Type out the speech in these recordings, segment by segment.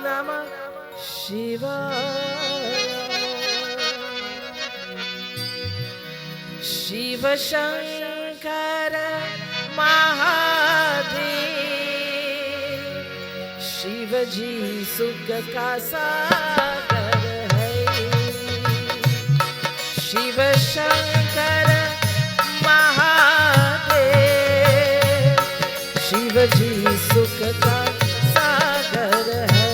नमः शिवाय। शिव शंकर महादेव, शिव जी सुख का सागर है। शिव शंकर महादेव, शिव जी सुख का सागर है।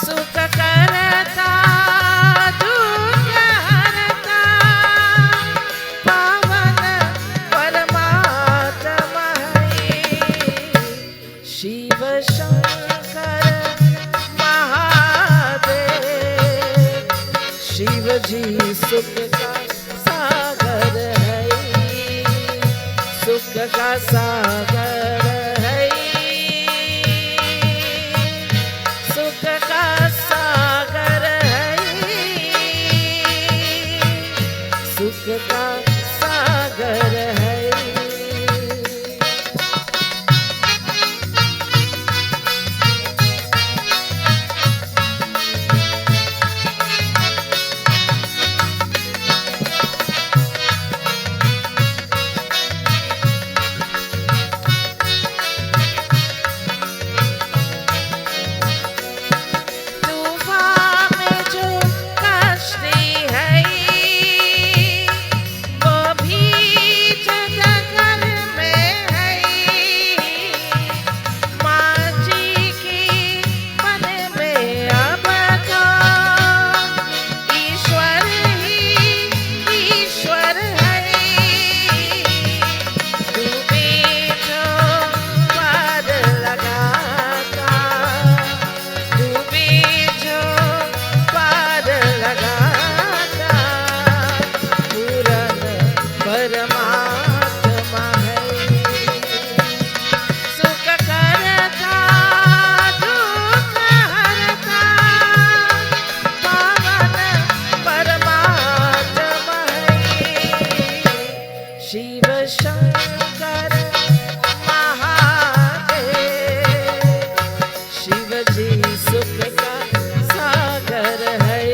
सुख करता दुख हरता, पावन परमात्मा है। शिव शंकर महादेव, शिव जी सुख का सागर है। सुख का सागर है। सुख का सागर है। सुख का सागर है। तूफान में जो कश्ती है, वो भी जगत में है। माँ जी की मन में अब तो ईश्वर ही ईश्वर है। डूबे जो पार लगाता, डूबे जो पार लगाता, पूरन परमात्मा है। सुख करता दुख हरता, पावन परमात्मा है। शिव शंकर महादेव, शिव जी सुख का सागर है।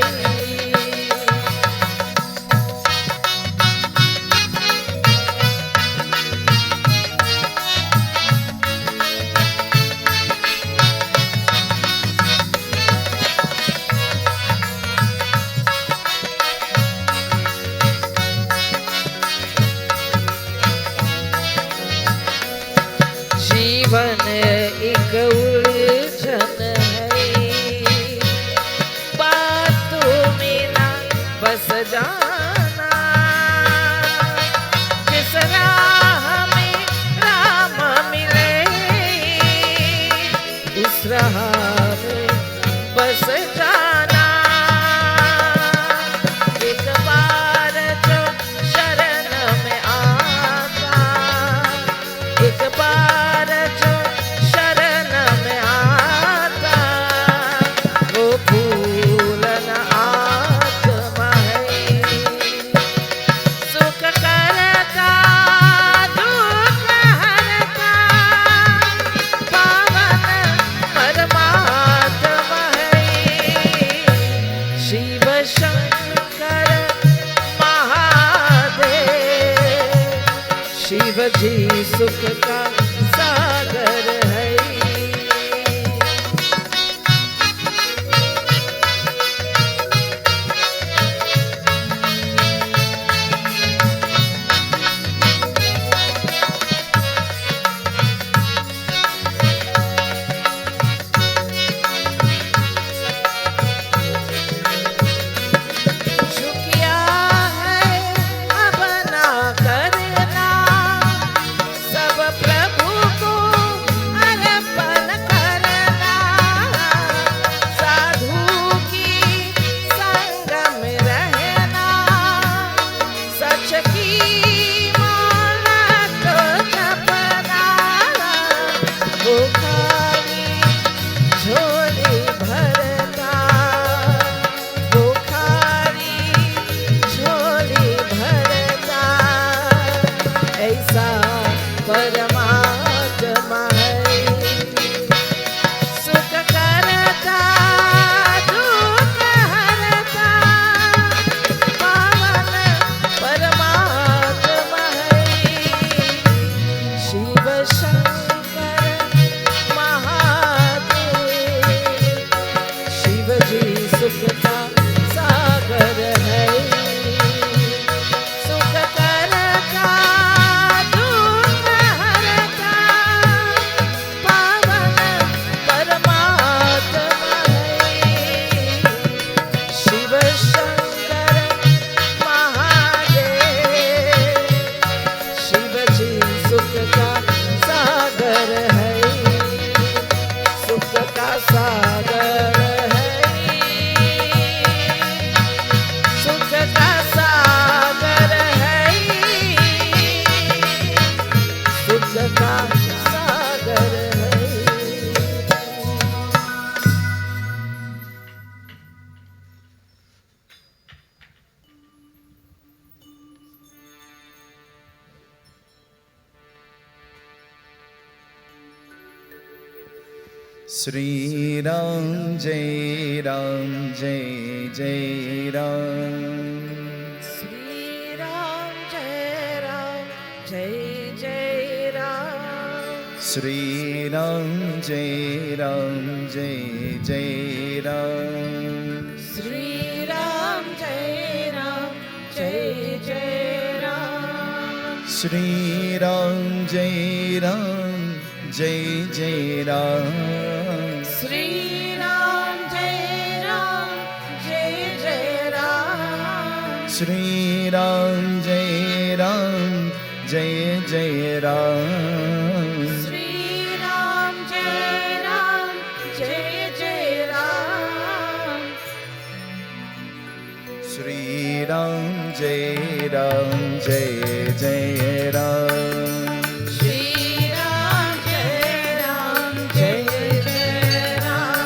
जीवन एक उलझन है, बातों में ना बस जाना। जिस राह में राम मिले, उस राह में बस जाना। एक बार जो शरण में आता, एक बार जो शरण में आता, वो फूलन आत्मा है। सुख करता दुख हरता, पावन परमात्मा है। शिव शंकर महादेव, शिव जी सुख का सागर है। शुक्रिया है अब ना करना, सब प्रभु Shri Ram Jai Ram Jai Jai Ram. Shri Ram Jai Ram Jai Jai Ram. Shri Ram Jai Ram Jai Jai Ram. Shri Ram Jai Ram Jai Jai Ram. Shri Ram Jai Ram Jai Jai Ram. Shri Ram Jai Ram Jai Jai Ram. Shri Ram Jai Ram Jai Jai Ram. Shri Ram Jai Ram Jai Jai Ram. Shri Ram Jai Ram Jai Jai Ram. Shri Ram Jai Ram Jai Jai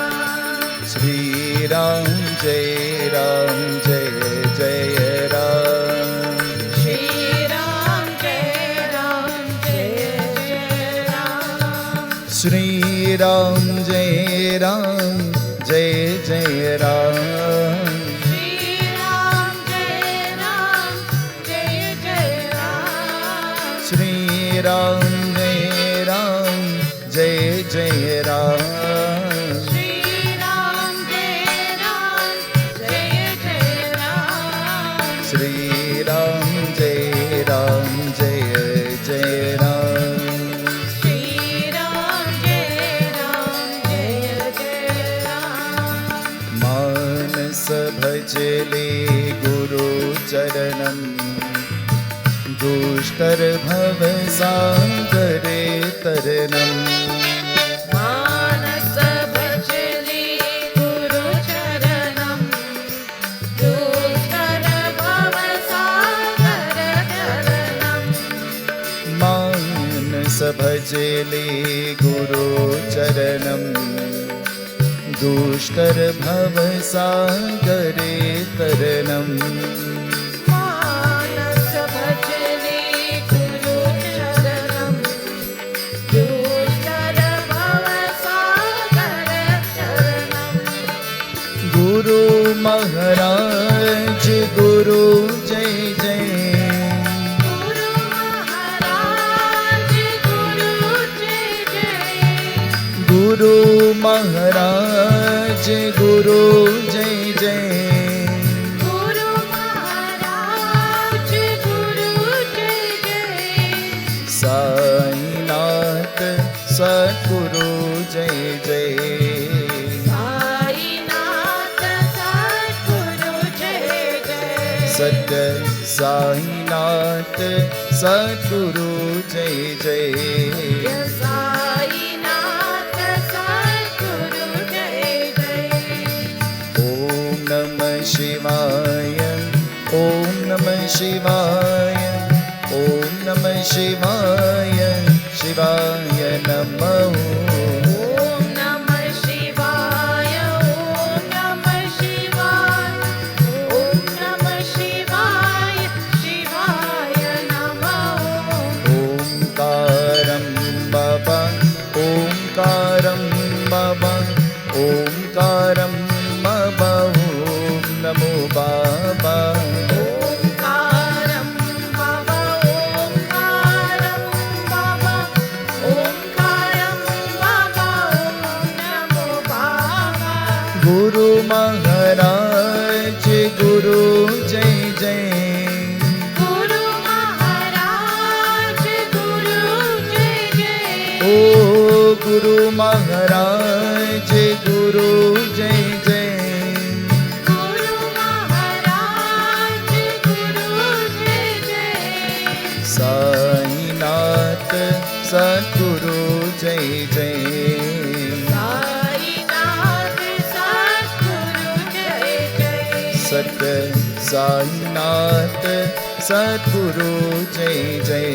Ram. Shri Ram Jai Ram Jai Jai Ram. Shri Ram Jai Ram Jai Jai Ram. Shri Ram Jai Ram Jai Jai Ram. Shri Ram Jai Ram Jai Jai Ram. Shri Ram Jai Ram Jai Jai Ram. Shri Ram Jai Ram Jai Jai Ram. Shri Ram Jai Ram Jai Jai Ram. Shri Ram Jai Ram Jai Jai Ram. मानस भजले गुरु चरणम दुष्कर भव सागरे तरनम. मानस भजले गुरु चरणम दुष्कर भव सागर चरणम. मानस भजले गुरु चरणम दुष्कर भव सागरे तरनम. मानस भजले गुरु चरणम दुष्कर भव सागर चरणम. गुरु महाराज गुरु जय जय. गुरु महाराज गुरु जय जय. गुरु महाराज गुरु जय जय. गुरु महाराज गुरु जय जय. साईनाथ सद्गुरु जय जय. साईनाथ सद्गुरु जय जय. सत्य साईनाथ सद्गुरु जय जय. साईनाथ सद्गुरु जय जय. ओम नमः शिवाय ओम नमः शिवाय ओम नमः शिवाय शिवाय नमः. ओम नमः शिवाय ओम नमः शिवाय ओम नमः शिवाय शिवाय नमः. ओंकारं बाबा ओंकारं बाबा ओंकारं बाबा ओम नमो बाबा. ओंकारं बाबा ओंकारं बाबा ओंकारं बाबा ओम नमो बाबा. गुरु महाराज गुरु जय जय. गुरु महाराज गुरु जय जय. ओ गुरु महाराज गुरु जय जय. गुरु महाराज गुरु जय जय. साईनाथ सद्गुरु जय जय. साईनाथ सद्गुरु जय जय. सत्य साईनाथ सद्गुरु जय जय.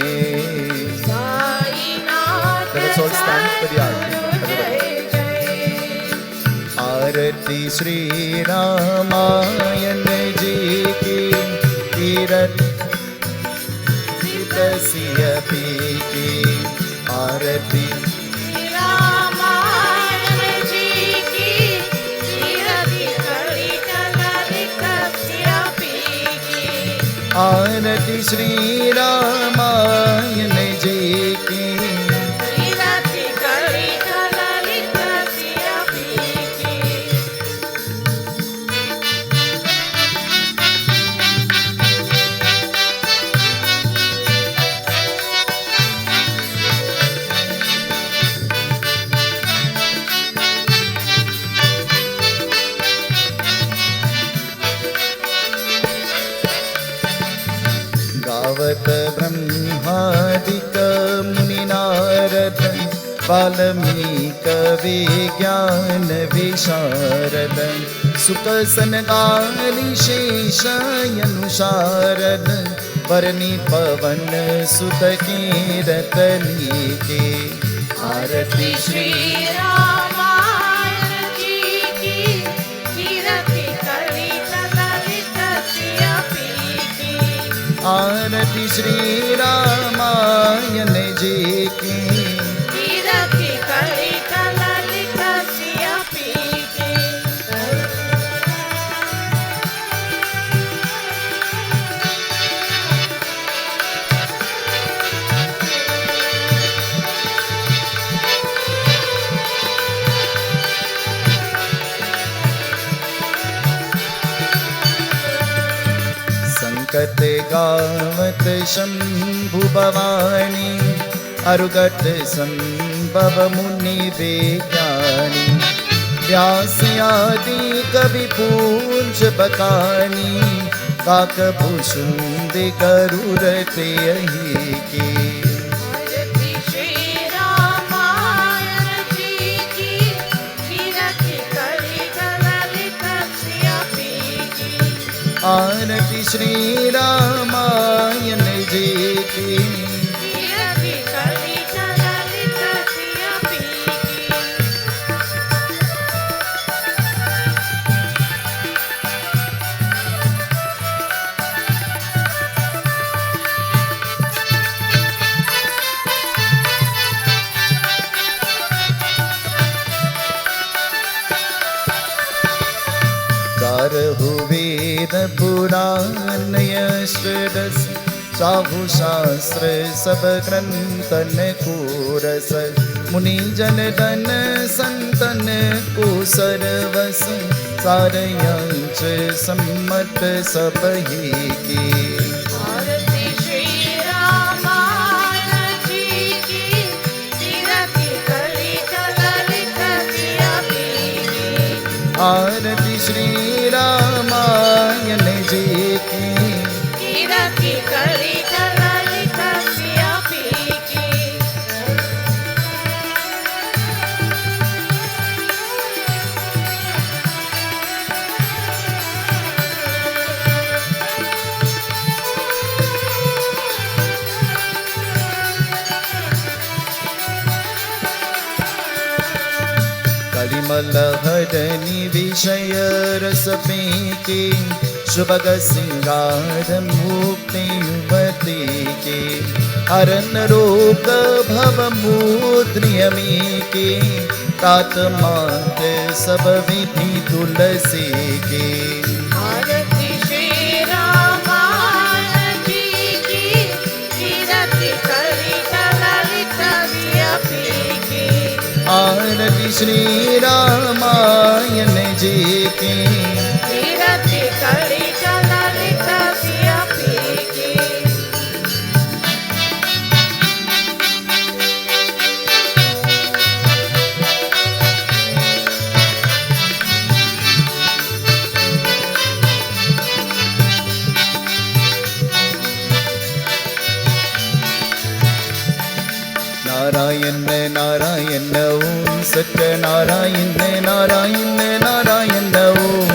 Sainath Let us all stand for the सद्गुरु जय जय. आरती श्री रामायण जी की कीरत सिय पी की. आरती रामायण आरती श्री रामायण जी की। गावत ब्रह्मादिक मुनिनारद वाल्मीक विज्ञान विशारद सुख सनगाली शेषयनुशारद वरनी पवन सुत कीरत लीके। आरती श्री रामायण जी की, कीरति कली ललित सिया पी की। आरती श्री रामायण जी की, कीरति कली ललित सिया पी की। संकट गावत शंभु भवानी अरुगत संभव मुनि विज्ञानी। व्यास आदि कवि पूज बकानी काकभूषुंड गरुड़ तेहि की। आरती श्री रामायण जी की, कीरति कली ललित सिया पी की। आरती श्री रामायण जी की, कीरति कली ललित सिया पी की। चारहु वेद पुराण यशरस साहु शास्त्र सब ग्रंथन को रस। मुनि जन धन संतन को सरवस सारयंच सम्मत सब ही की। आरती श्री रामायण जी की, कीरति कली ललित सिया पी की। आरती श्री रामायण जी की, कीरति कली ललित सिया पी की। कलिमल हरनि विषय रस पीके शुभग सिंगार मुक्ति युवती के। अरन रोग भव मूत्रियमी के तात मात सब विधि तुलसी के। आरती श्री रामायण जी की, कीरति कली ललित सिया पी की। आरती श्री रामायण जी की, कीरति कली ललित सिया पी की। नारायण नारायण ओम सत्य नारायण नारायण नारायण ओम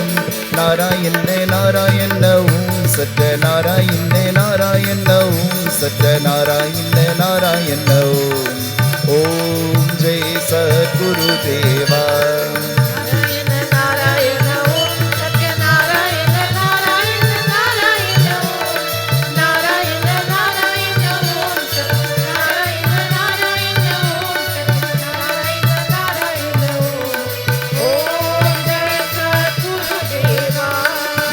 नारायण नारायण ओम सत्य नारायण नारायण ओम सत्य नारायण नारायण ओम जय सद्गुरुदेवा। नारायण नारायण ओम सत्य नारायण नारायण नारायण ओम नारायण नारायण ओम सत्य नारायण नारायण ओम सत्य नारायण नारायण ओम। ओम जय सद्गुरुदेवा।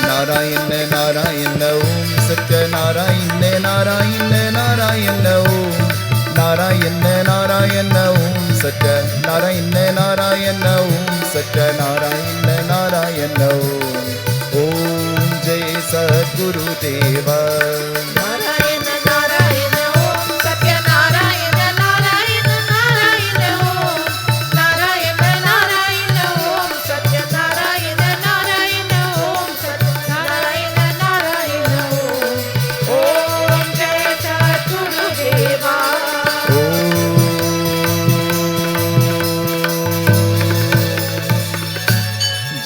नारायण नारायण ओम सत्यनारायण नारायण नारायण ओम नारायण नारायण ओम सत्यनारायण नारायण ओम सत्यनारायण नारायण ओम जय सद्गुरुदेवा नारायण नारायण ओम सत्यनारायण नारायण नारायण ओम नारायण नारायण ओम सत्यनारायण नारायण ओम सत्यनारायण नारायण ओम जय सद्गुरुदेवा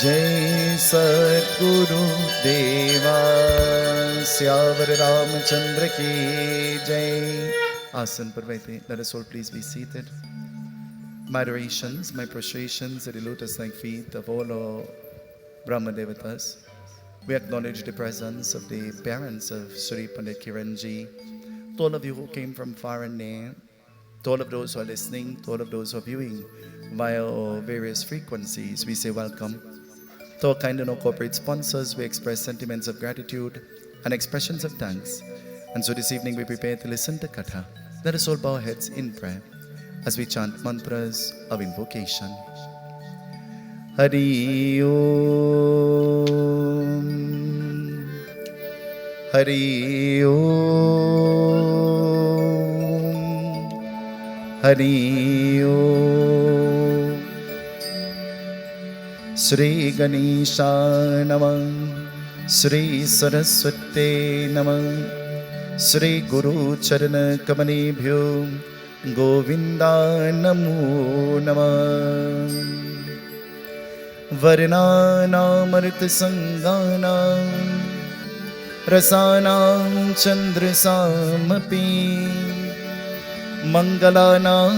जय सद्गुरुदेवा श्यावर रामचंद्र की जय आसन पर बैठे let us all please be seated my adorations my prostrations at the lotus like feet of all our Brahma Devatas. We acknowledge the presence of the parents of Sri Pandit Keeran ji, to all of you who came from far and near, to all of those who are listening, to all of those who are viewing via our various frequencies, we say welcome. To our kind and our corporate sponsors, we express sentiments of gratitude and expressions of thanks. And so this evening we prepare to listen to Katha. Let us all bow our heads in prayer as we chant mantras of invocation. Hari Om Hari Om Hari Om Shri Ganesha Namah Shri Saraswate Namah Shri Guru Charana Kamalebhyo Govinda Namo Namah Varnanamrita Sanganam Rasanam Chandra Samapi Mangalanam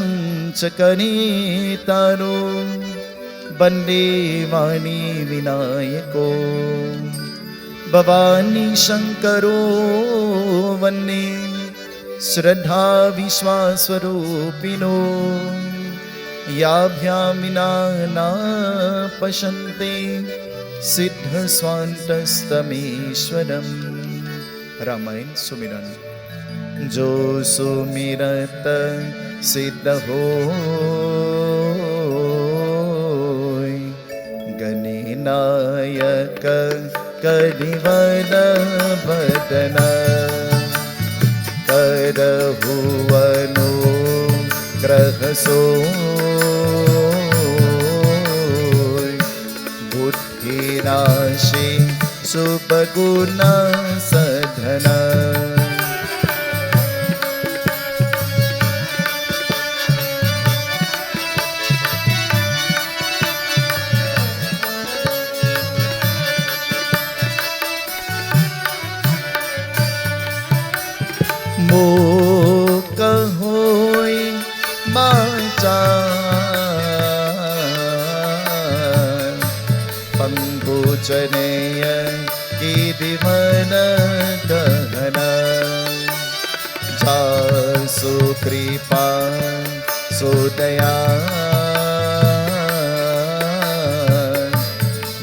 Chakanitaro Bande Vani Vinayako Bhavani Shankaro Vande Shraddha Vishwaswarupino Yabhyaminana Pashante Siddha Swantastameshwaram Ramayan Sumiran Jo Sumirata Siddha Hoy Ganinayaka Kadivana Badana Karahuvano Grahasoy Buddhinashi Subhaguna Sadhana Moka hoy machan Pangbujaneya idimana dahana Jasu kripa sudaya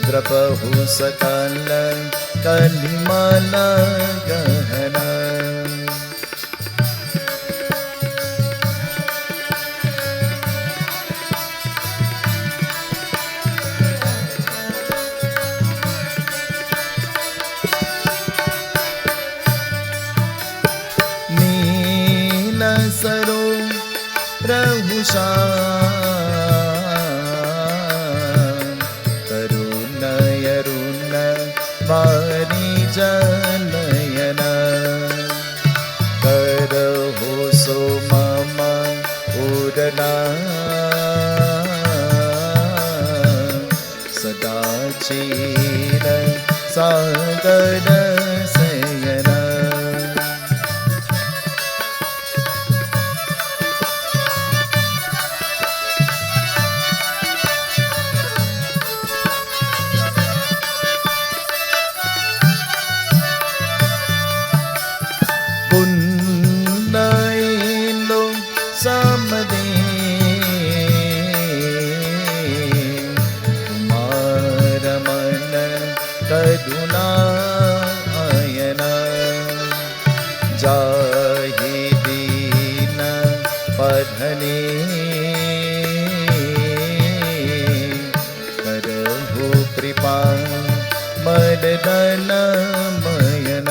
Drapahu sakala kalimana gahana Saro Rahushan Karuna Yaruna Vani Janayana Karaho Mama Udana Sadachira Sagada Sayana Kaduna वदनमयन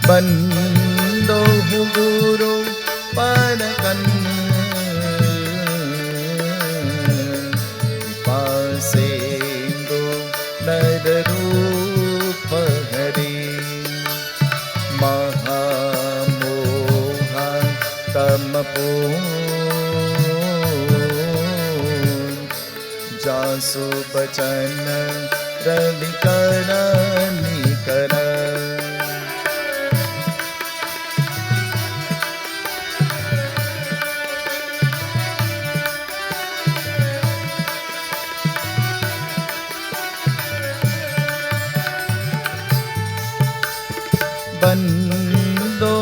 बंदो गुरु परकन कृपासेन्दु नररूप हरि महामोहा तमपूर्ण जासु बचन रविकर निकर बंदो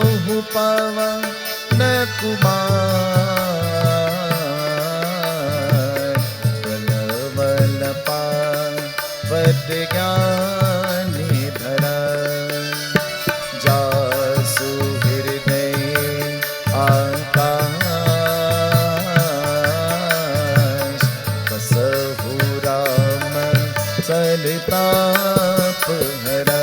पवन कुमार बलवल पावत ज्ञानी धरा जासु हृदय आकाश बसहु राम सलताप हरा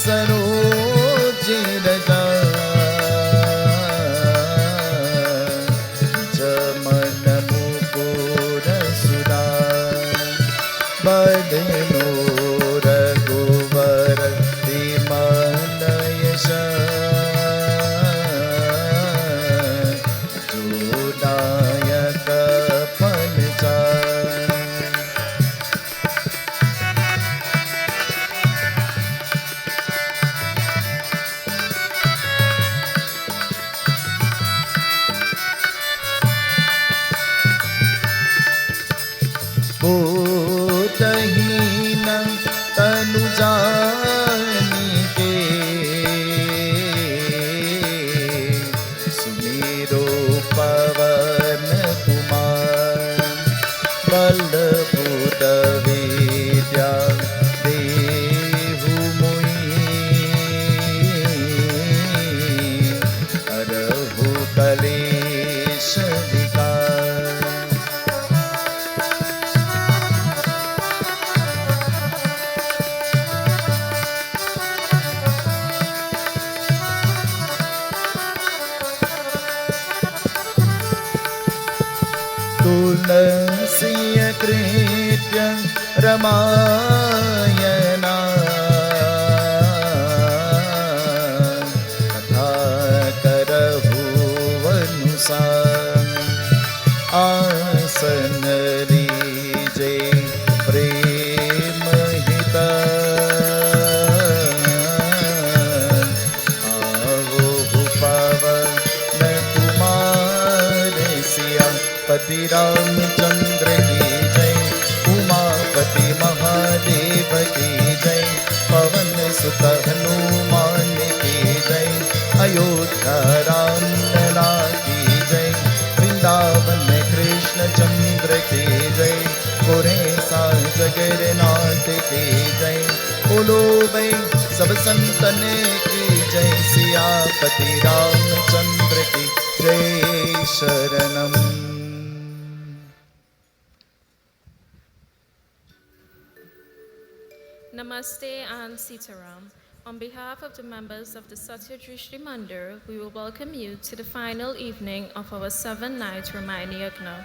सरोज रजा जमन मुकुर सुरा बदनो रघुवर विमल यश जोदायक फल बोधहीन तनु जानी के सुमेरो पवन कुमार बल बुध विद्या देहु मुई अरहु कलेश विकार तुलसीय कृत्य रमायना कथा करहु अनुसार आसन लीजे प्रेम हिता आवो पवन कुमार सिया पति रामचंद्र की जय उमापति महादेव की जय पवन सुत हनुमान की जय अयोध्या राम लला की जय वृंदावन कृष्ण चंद्र की जय गोरेसा जगन्नाथ की जय बोलो भाई सब संतन की जय सियापति रामचंद्र की जय शरणम। Namaste and Sitaram. On behalf of the members of the Satya Drishti Mandir, we will welcome you to the final evening of our 7-night Ramayan Yagna.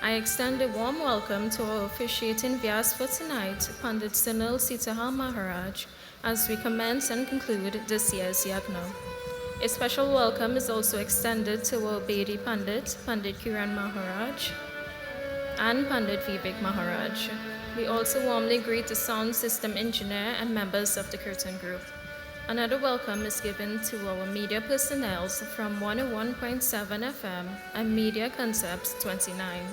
I extend a warm welcome to our officiating Vyas for tonight, Pandit Sunil Seetahal Maharaj, as we commence and conclude this year's Yagna. A special welcome is also extended to our Devotee Pundit, Pandit Keeran Maharaj, and Pandit Vivek Maharaj. We also warmly greet the sound system engineer and members of the Kirtan group. Another welcome is given to our media personnel from 101.7 FM and Media Concepts 29.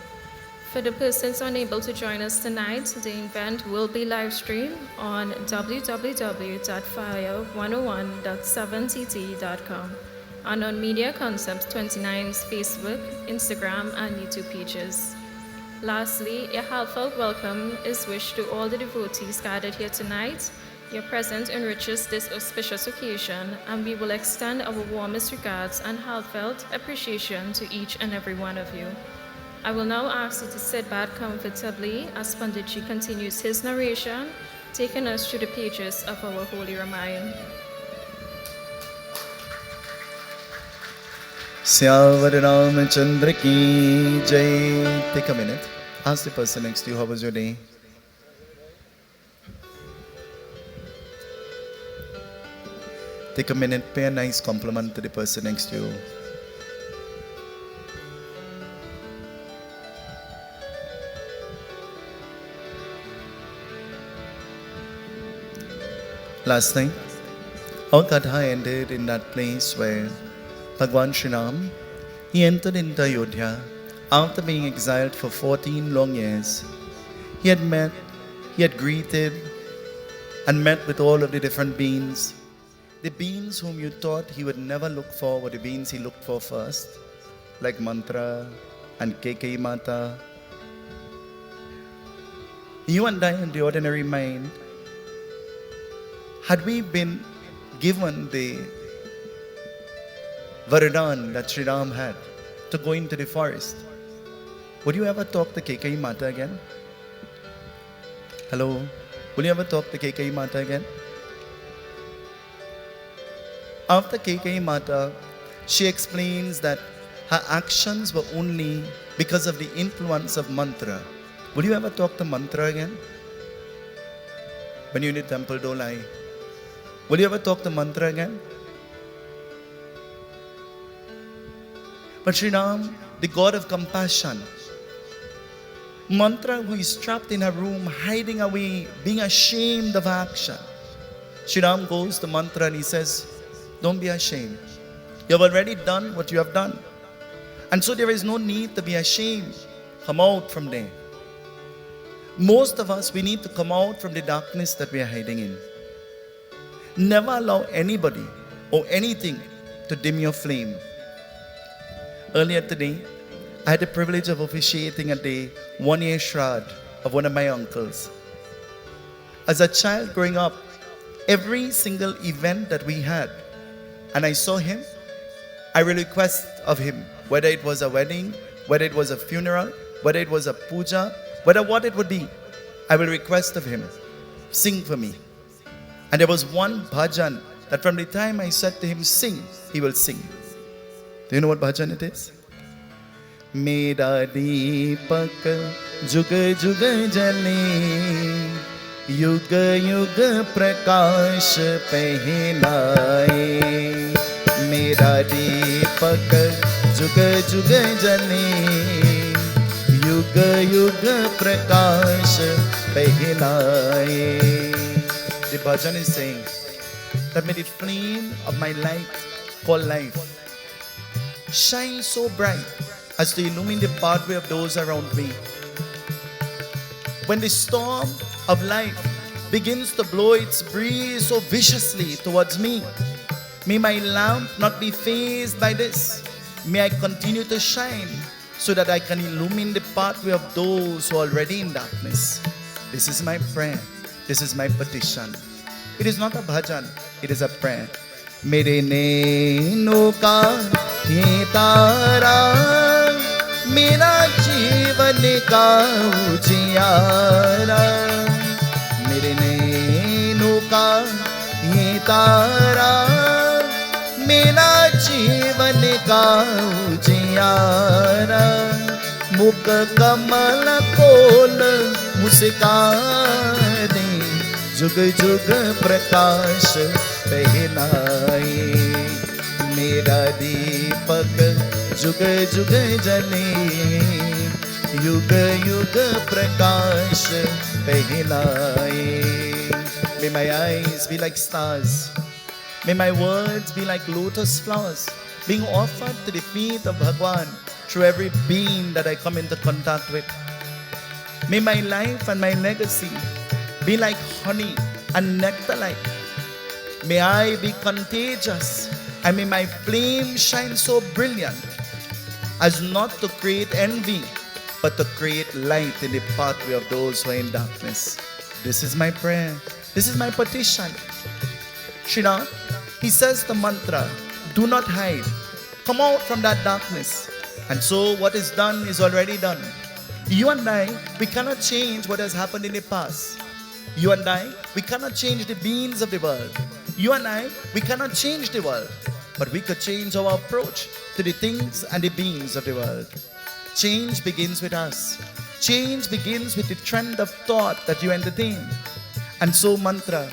For the persons unable to join us tonight, the event will be live streamed on www.fire101.7tt.com and on Media Concepts 29's Facebook, Instagram, and YouTube pages. Lastly, a heartfelt welcome is wished to all the devotees gathered here tonight. Your presence enriches this auspicious occasion, and we will extend our warmest regards and heartfelt appreciation to each and every one of you. I will now ask you to sit back comfortably as Panditji continues his narration, taking us through the pages of our Holy Ramayan. Syawar Ramachandra ki jai. Take a minute. Ask the person next to you, how was your day? Take a minute, pay a nice compliment to the person next to you. Last night, our Katha ended in that place where Bhagwan Sri Ram, he entered into Ayodhya after being exiled for 14 long years. He had greeted and met with all of the different beings. The beings whom you thought he would never look for were the beings he looked for first, like Mantra and KK Mata. You and I in the ordinary mind, had we been given the Varadan that Sri Ram had to go into the forest, would you ever talk to KK Mata again? Hello? Will you ever talk to KK Mata again? After KK Mata, she explains that her actions were only because of the influence of mantra. Would you ever talk to mantra again? When you're in the temple, don't lie. Will you ever talk to mantra again? But Sri Ram, the God of compassion, mantra who is trapped in her room, hiding away, being ashamed of her action. Sri Ram goes to mantra and he says, don't be ashamed. You have already done what you have done. And so there is no need to be ashamed. Come out from there. Most of us, we need to come out from the darkness that we are hiding in. Never allow anybody or anything to dim your flame. Earlier today, I had the privilege of officiating at the 1-year shroud of one of my uncles. As a child growing up, every single event that we had, and I saw him, I will request of him, whether it was a wedding, whether it was a funeral, whether it was a puja, whether what it would be, I will request of him, sing for me. And there was one bhajan that from the time I said to him, sing, he will sing. Do you know what bhajan it is? Mera deepak jug jug jale, yug yug prakash pehnaye. Mera deepak jug jug jale, yug yug prakash pehnaye. The bhajan is saying that may the flame of my light called life shine so bright as to illumine the pathway of those around me. When the storm of life begins to blow its breeze so viciously towards me, may my lamp not be phased by this. May I continue to shine so that I can illumine the pathway of those who are already in darkness. This is my prayer. This is my petition. It is not a bhajan, it is a prayer. Mere neno ka ye tara, mera jeevan ka ujiyara. Mere neno ka ye tara, mera jeevan ka ujiyara. Mukh kamal kol muskane, जुग जुग प्रकाश पहनाए. मेरा दीपक जुग जुग जले, युग युग प्रकाश पहनाए. May my eyes be like stars. May my words be like lotus flowers, being offered to the feet of Bhagwan through every being that I come into contact with. May my life and my legacy be like honey and nectar like. May I be contagious, and may my flame shine so brilliant as not to create envy, but to create light in the pathway of those who are in darkness. This is my prayer. This is my petition. Shina, he says the mantra, do not hide. Come out from that darkness. And so what is done is already done. You and I, we cannot change what has happened in the past. You and I, we cannot change the beings of the world. You and I, we cannot change the world. But we could change our approach to the things and the beings of the world. Change begins with us. Change begins with the trend of thought that you entertain. And so mantra,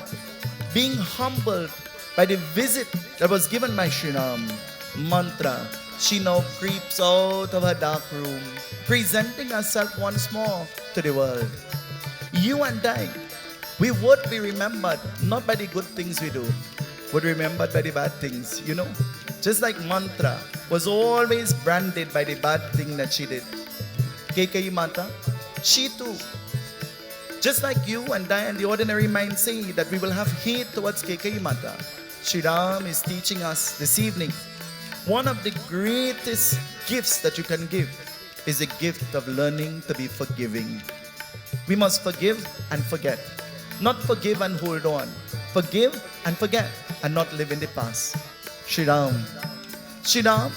being humbled by the visit that was given by Sri Ram, mantra, she now creeps out of her dark room, presenting herself once more to the world. You and I, we would be remembered not by the good things we do, but remembered by the bad things, you know. Just like mantra was always branded by the bad thing that she did. KKI Mata, she too. Just like you and I and the ordinary mind say that we will have hate towards KKI Mata, Sri Ram is teaching us this evening. One of the greatest gifts that you can give is the gift of learning to be forgiving. We must forgive and forget. Not forgive and hold on. Forgive and forget and not live in the past. Sri Ram. Sri Ram,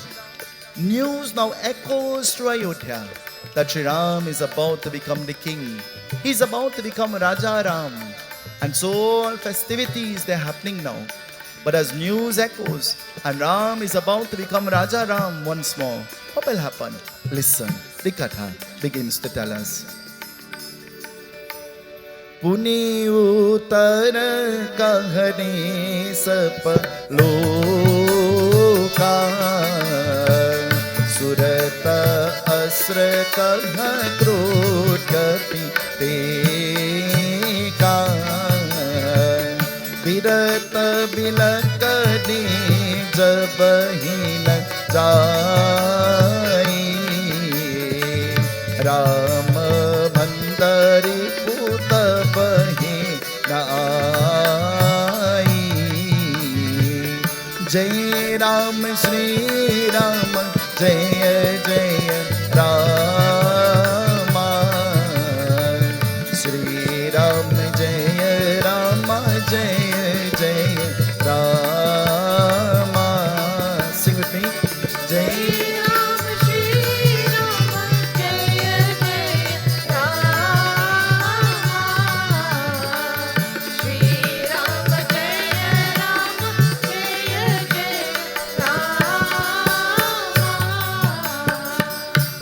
news now echoes through Ayodhya that Sri Ram is about to become the king. He's about to become Raja Ram. And so all festivities, they're happening now. But as news echoes, and Ram is about to become Raja Ram once more, what will happen? Listen, the Katha begins to tell us. Puni utar kahane sap loka surata asra kah krod kapi teka विरत बिलक दी जब ही न जाई राम बंदरी पूत बही न आई जय राम श्री राम जय जय राम श्री राम जय राम जय Rama, sing with me. Jai Ram, Shri Rama, Jaya Jaya Rama, Shri Rama, Jaya Rama, Jaya Jaya Rama.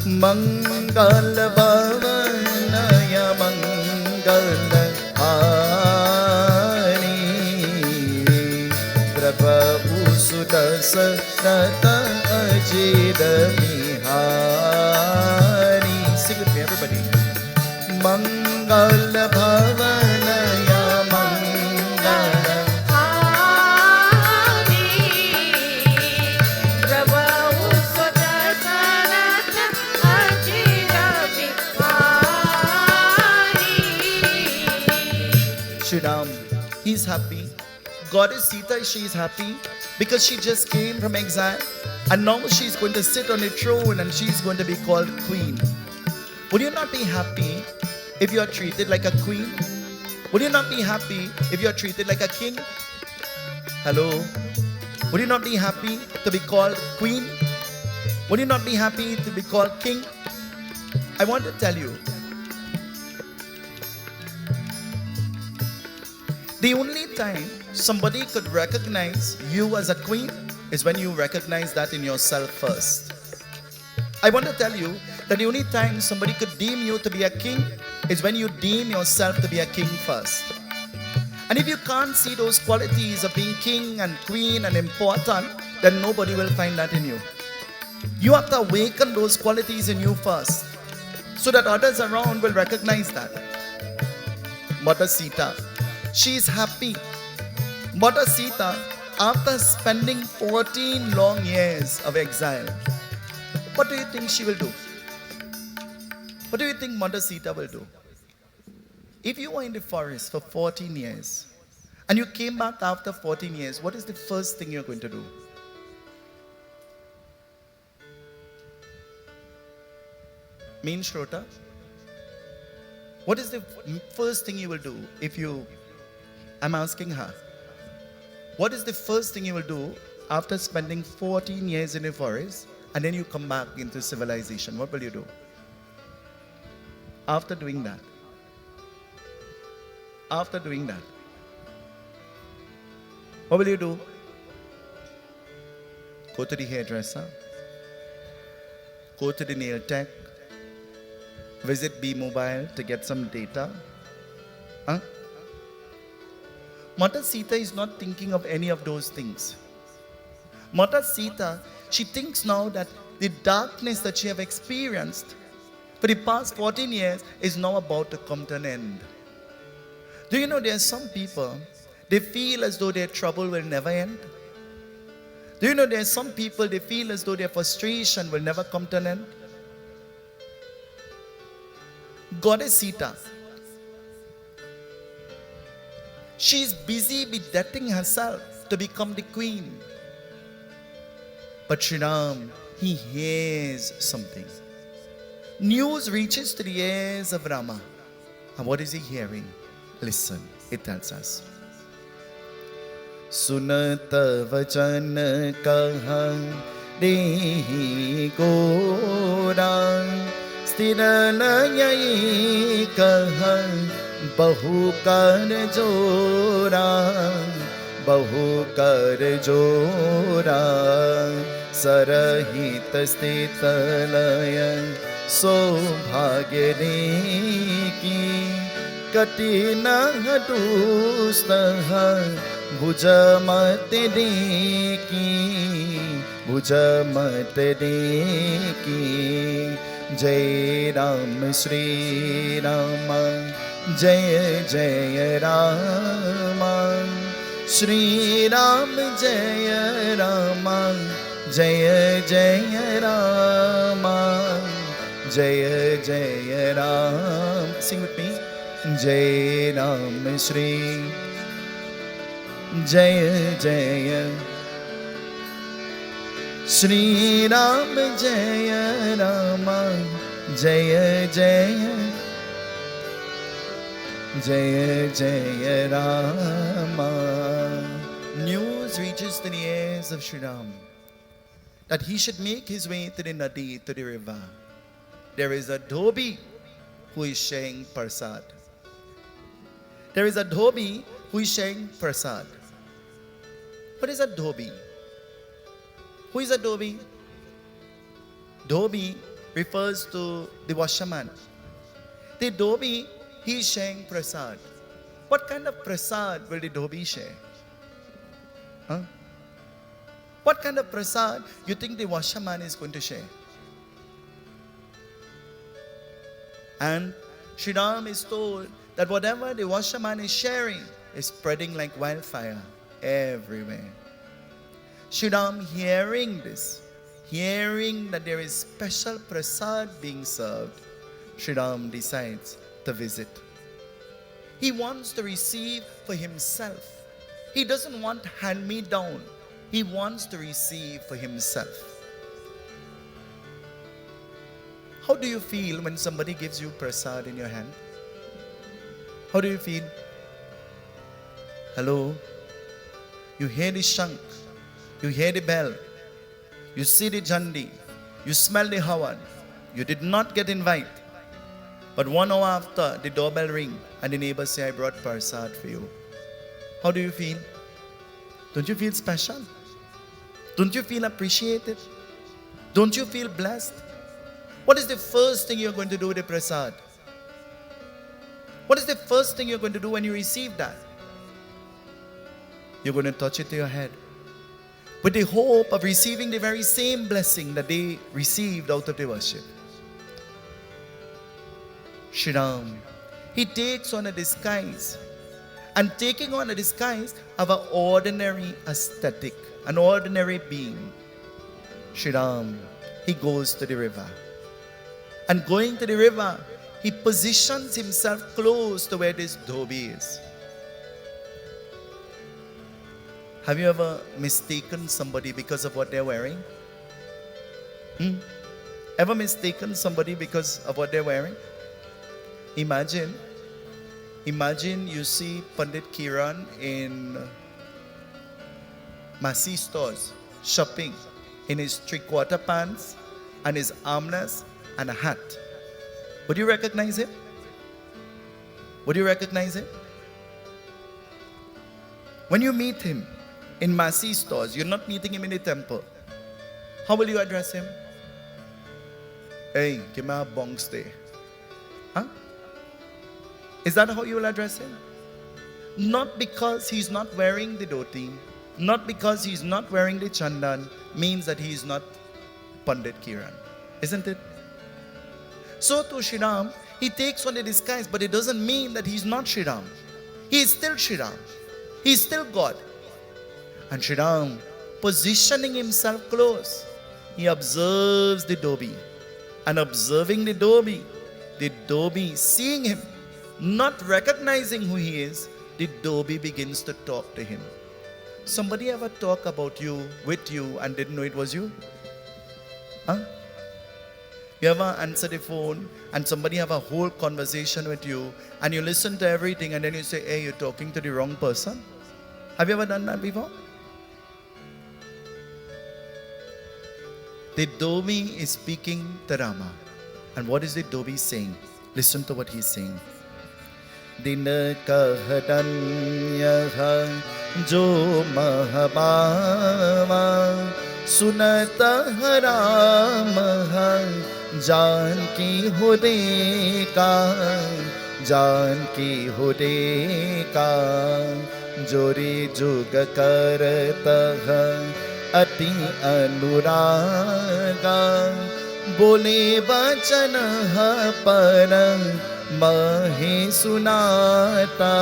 Mangal Bhavanaya Mangal Dasarata Ajira Mihari. Sing with me, everybody. Mangal Bhavanaya Mangala Hari Prabhu Sudasarata Ajira Mihari. Shri Ram, he's happy. Goddess Sita, she is happy because she just came from exile and now she's going to sit on a throne and she's going to be called queen. Would you not be happy if you are treated like a queen? Would you not be happy if you are treated like a king? Hello? Would you not be happy to be called queen? Would you not be happy to be called king? I want to tell you, the only time somebody could recognize you as a queen is when you recognize that in yourself first. I want to tell you that the only time somebody could deem you to be a king is when you deem yourself to be a king first. And if you can't see those qualities of being king and queen and important, then nobody will find that in you. You have to awaken those qualities in you first, so that others around will recognize that. Mother Sita, she is happy. Mother Sita, after spending 14 long years of exile, what do you think she will do? What do you think Mother Sita will do? If you were in the forest for 14 years and you came back after 14 years, what is the first thing you're going to do? Main Shrota, what is the first thing you will do if you, I'm asking her, what is the first thing you will do after spending 14 years in the forest and then you come back into civilization? What will you do? After doing that, what will you do? Go to the hairdresser, go to the nail tech, visit B Mobile to get some data. Huh? Mata Sita is not thinking of any of those things. Mata Sita, she thinks now that the darkness that she have experienced for the past 14 years is now about to come to an end. Do you know there are some people, they feel as though their trouble will never end? Do you know there are some people, they feel as though their frustration will never come to an end? Goddess Sita, she is busy bedecking herself to become the queen. But Sri Ram, he hears something. News reaches to the ears of Rama. And what is he hearing? Listen, it tells us. Sunat vachan kaha dehi gora Sthiralayai kaha bahu kar jora sarahit sthitalaya sobhagya ki katina dustaha bhujamat deki Jai Ram Shri Rama Jai Jai Rama Shri Ram Jai Rama Jai Jai Rama Jai Jai Ram. Sing with me. Jai Ram Shri Jai Jai Shri Ram Jaya Rama Jaya Jaya Jaya Jaya Rama. News reaches to the ears of Sri Ram that he should make his way to the Nadi, to the river. There is a Dhobi who is sharing Persad. There is a Dhobi who is sharing Persad. What is a Dhobi? Who is a Dhobi? Dhobi refers to the washerman. The Dhobi, he is sharing prasad. What kind of prasad will the Dhobi share? Huh? What kind of prasad you think the washerman is going to share? And Sri Ram is told that whatever the washerman is sharing is spreading like wildfire everywhere. Sri Ram hearing this, hearing that there is special prasad being served, Sri Ram decides to visit. He wants to receive for himself. He doesn't want hand-me-down. He wants to receive for himself. How do you feel when somebody gives you prasad in your hand? How do you feel? Hello? You hear the shank. You hear the bell. You see the jandi. You smell the hawan. You did not get invited. But 1 hour after, the doorbell ring and the neighbors say, I brought prasad for you. How do you feel? Don't you feel special? Don't you feel appreciated? Don't you feel blessed? What is the first thing you're going to do with the prasad? What is the first thing you're going to do when you receive that? You're going to touch it to your head with the hope of receiving the very same blessing that they received out of the worship. Sri Ram, he takes on a disguise, and taking on a disguise of an ordinary aesthetic, an ordinary being. Sri Ram, he goes to the river. And going to the river, he positions himself close to where this dhobi is. Have you ever mistaken somebody because of what they're wearing? Ever mistaken somebody because of what they're wearing? Imagine you see Pandit Keeran in Masi stores shopping in his 3/4 pants and his armless and a hat. Would you recognize him? Would you recognize him? When you meet him in Masi stores, you're not meeting him in the temple. How will you address him? Hey, give me a bong stay. Huh? Is that how you will address him? Not because he's not wearing the dhoti, not because he's not wearing the chandan, means that he is not Pandit Keeran. Isn't it? So to Shri Ram, he takes on the disguise, but it doesn't mean that he's not Shri Ram. He is still Shri Ram. He is still God. And Shri Ram, positioning himself close, he observes the dhobi. And observing the dhobi seeing him, not recognizing who he is, the dhobi begins to talk to him. Somebody ever talk about you, with you, and didn't know it was you? Huh? You ever answer the phone and somebody have a whole conversation with you and you listen to everything and then you say, hey, you're talking to the wrong person? Have you ever done that before? The dhobi is speaking to Rama. And what is the dhobi saying? Listen to what he's saying. Din kahadanya jo mahabava sunata Rama Janki hudeka jori juga karta अति अनुरागा बोले वचन पर महे सुनाता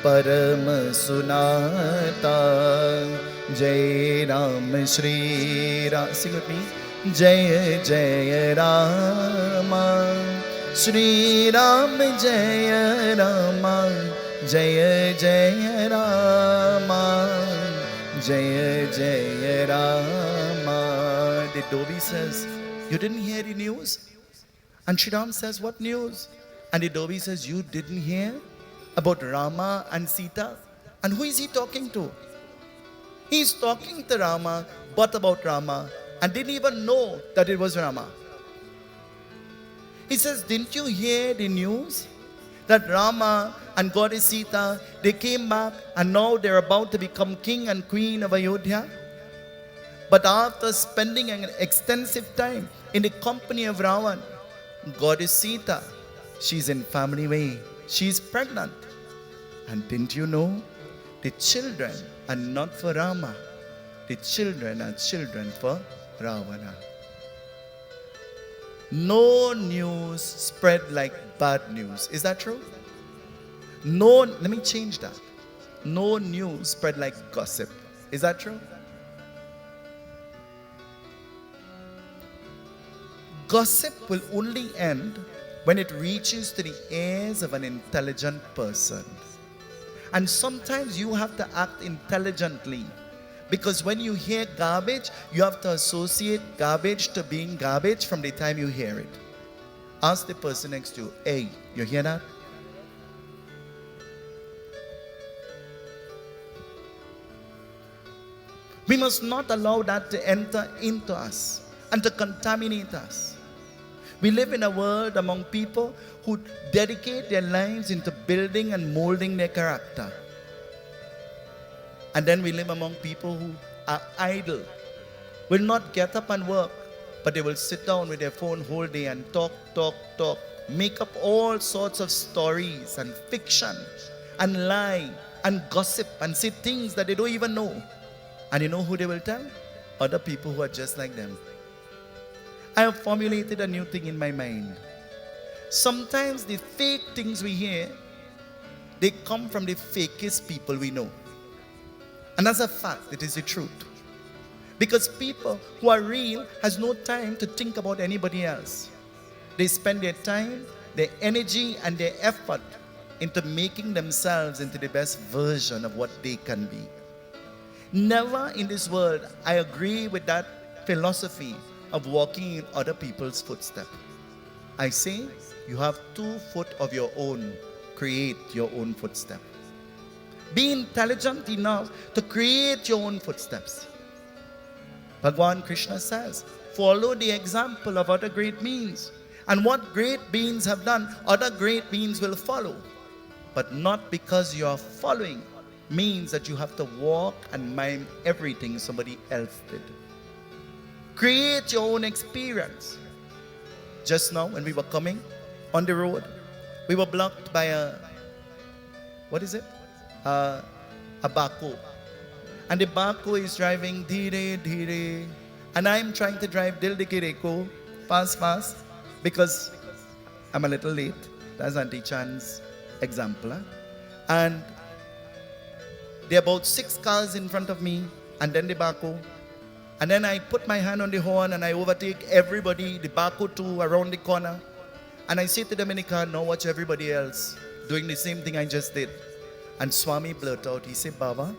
परम सुनाता जय Ram Shri Ram sing with me जय जय राम श्री राम जय राम जय जय Ram Jaya Jaya Rama. The dhobi says, you didn't hear the news? And Shri Ram says, what news? And the dhobi says, you didn't hear about Rama and Sita? And who is he talking to? He's talking to Rama, but about Rama, and didn't even know that it was Rama. He says, didn't you hear the news? That Rama and Goddess Sita, they came back and now they're about to become king and queen of Ayodhya. But after spending an extensive time in the company of Ravan, Goddess Sita, she's in family way. She's pregnant. And didn't you know? The children are not for Rama. The children are children for Ravana. No news spread like bad news. Is that true? No, let me change that. No news spread like gossip. Is that true? Gossip will only end when it reaches to the ears of an intelligent person. And sometimes you have to act intelligently. Because when you hear garbage, you have to associate garbage to being garbage from the time you hear it. Ask the person next to you, hey, you hear that? We must not allow that to enter into us and to contaminate us. We live in a world among people who dedicate their lives into building and molding their character. And then we live among people who are idle, will not get up and work, but they will sit down with their phone whole day and talk, make up all sorts of stories and fiction and lie and gossip and say things that they don't even know. And you know who they will tell? Other people who are just like them. I have formulated a new thing in my mind. Sometimes the fake things we hear, they come from the fakest people we know. And as a fact, it is the truth. Because people who are real has no time to think about anybody else. They spend their time their energy and their effort into making themselves into the best version of what they can be. Never in this world I agree with that philosophy of walking in other people's footsteps. I say you have 2 foot of your own. Create your own footstep. Be intelligent enough to create your own footsteps. Bhagwan Krishna says, follow the example of other great beings. And what great beings have done, other great beings will follow. But not because you are following means that you have to walk and mime everything somebody else did. Create your own experience. Just now when we were coming on the road, we were blocked by a backhoe. And the backhoe is driving dhire dhire. And I'm trying to drive dildi kireko, fast, because I'm a little late. That's Auntie Chan's example. And there are about 6 cars in front of me, and then the backhoe. And then I put my hand on the horn and I overtake everybody, the backhoe too, around the corner. And I say to them in the car, now watch everybody else doing the same thing I just did. And Swami blurted out, he said, Baba,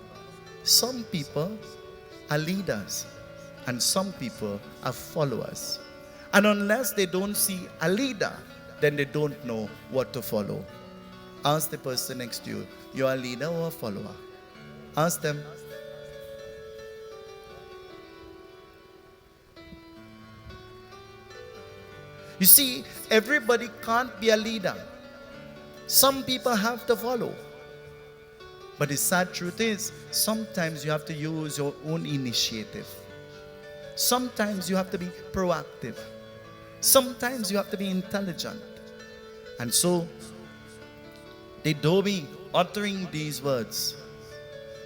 some people are leaders and some people are followers. And unless they don't see a leader, then they don't know what to follow. Ask the person next to you, you are a leader or a follower? Ask them. You see, everybody can't be a leader. Some people have to follow. But the sad truth is, sometimes you have to use your own initiative. Sometimes you have to be proactive. Sometimes you have to be intelligent. And so, the Devotee uttering these words,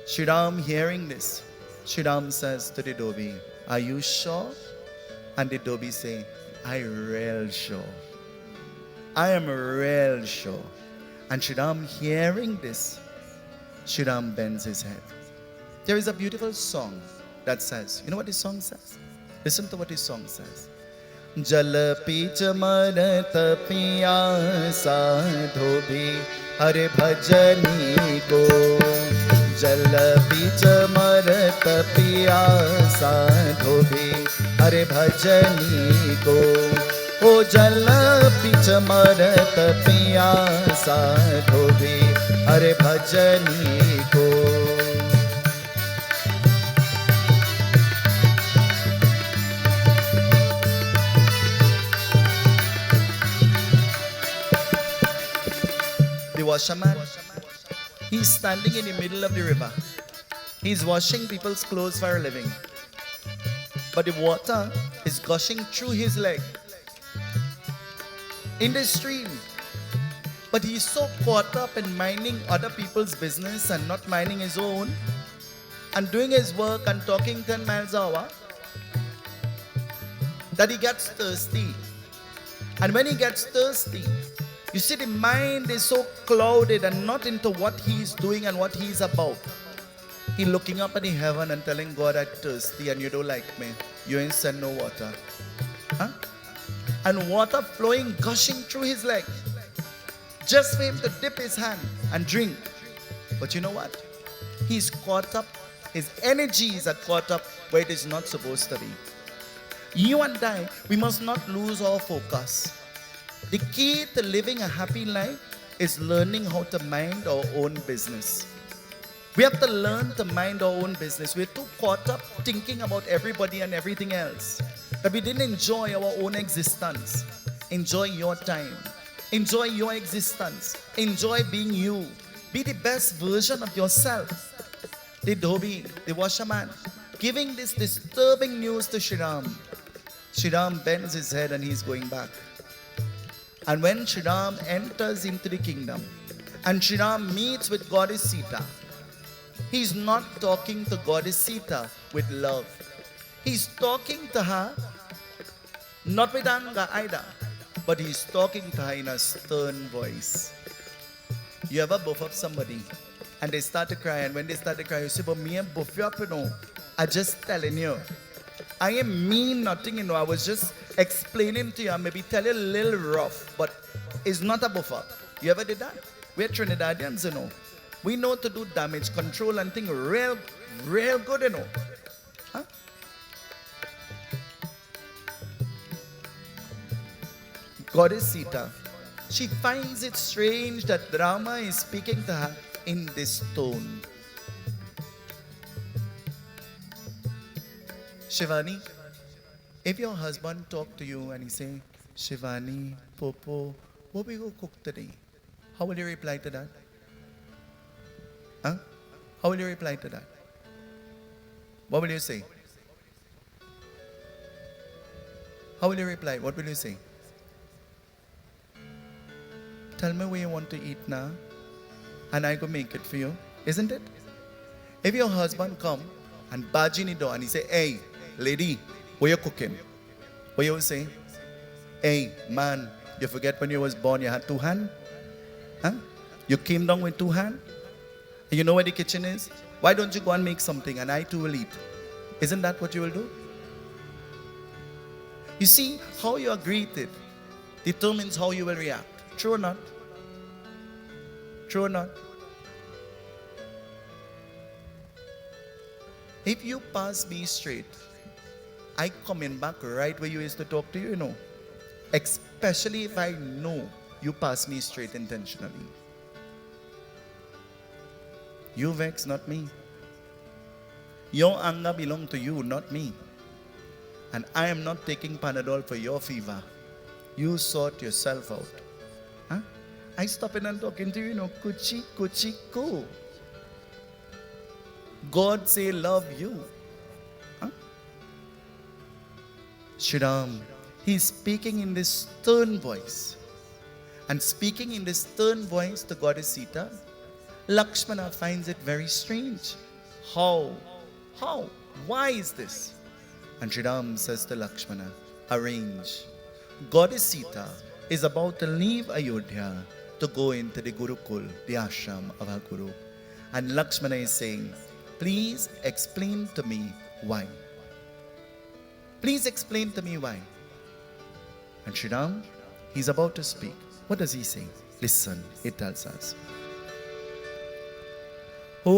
Shri Ram hearing this, Shri Ram says to the Devotee, are you sure? And the Devotee say, I real sure. I am real sure. And Shri Ram hearing this, Shri Ram bends his head. There is a beautiful song that says, you know what this song says? Listen to what this song says. Jal peech marat piyasa dhobhi hare bhajani ko. Jal peech marat piyasa dhobhi hare bhajani ko. O jal peech marat piyasa dhobhi hare bhajani ko. The washerman, he's standing in the middle of the river. He's washing people's clothes for a living. But the water is gushing through his leg in the stream. But he's so caught up in minding other people's business and not minding his own, and doing his work and talking 10 miles an hour, that he gets thirsty. And when he gets thirsty, you see, the mind is so clouded and not into what he's doing and what he's about. He looking up at the heaven and telling God, I'm thirsty and you don't like me. You ain't send no water. Huh? And water flowing, gushing through his leg. Just for him to dip his hand and drink. But you know what? He's caught up. His energies are caught up where it is not supposed to be. You and I, we must not lose our focus. The key to living a happy life is learning how to mind our own business. We have to learn to mind our own business. We're too caught up thinking about everybody and everything else that we didn't enjoy our own existence. Enjoy your time. Enjoy your existence. Enjoy being you. Be the best version of yourself. The Devotee, the washerman, giving this disturbing news to Shri Ram. Shri Ram bends his head and he's going back. And when Shri Ram enters into the kingdom and Shri Ram meets with Goddess Sita, he's not talking to Goddess Sita with love. He's talking to her not with anger either, but he's talking to her in a stern voice. You ever buff up somebody and they start to cry, and when they start to cry, you say, but me and buff you up, you know. I just telling you. I am mean nothing, you know. I was just explaining to you. I maybe tell you a little rough, but is not a buffer. You ever did that? We're Trinidadians, you know. We know to do damage control and thing real good, you know. Huh? Goddess Sita, she finds it strange that Rama is speaking to her in this tone. Shivani, if your husband talk to you and he say, Shivani, Popo, what we go cook today? How will you reply to that? Huh? How will you reply to that? What will you say? How will you reply? What will you say? Tell me where you want to eat now, and I go make it for you. Isn't it? If your husband come and barge in the door and he say, hey, lady, what you cooking? What you say? Hey, man, you forget when you was born you had two hands? Huh? You came down with two hands? You know where the kitchen is? Why don't you go and make something and I too will eat? Isn't that what you will do? You see, how you are greeted determines how you will react. True or not? True or not? If you pass me straight, I coming back right where you used to talk to you, you know. Especially if I know you pass me straight intentionally. You vex, not me. Your anger belongs to you, not me. And I am not taking Panadol for your fever. You sort yourself out. Huh? I stop in and talking to you, you know, kuchi, kuchi, ko. God say love you. Huh? Shri Ram, he is speaking in this stern voice. And speaking in this stern voice to Goddess Sita, Lakshmana finds it very strange. How? How? Why is this? And Shri Ram says to Lakshmana, arrange. Goddess Sita is about to leave Ayodhya to go into the Gurukul, the ashram of her Guru. And Lakshmana is saying, please explain to me why. Please explain to me why. And Shri Ram, he's about to speak. What does he say? Listen, it tells us. O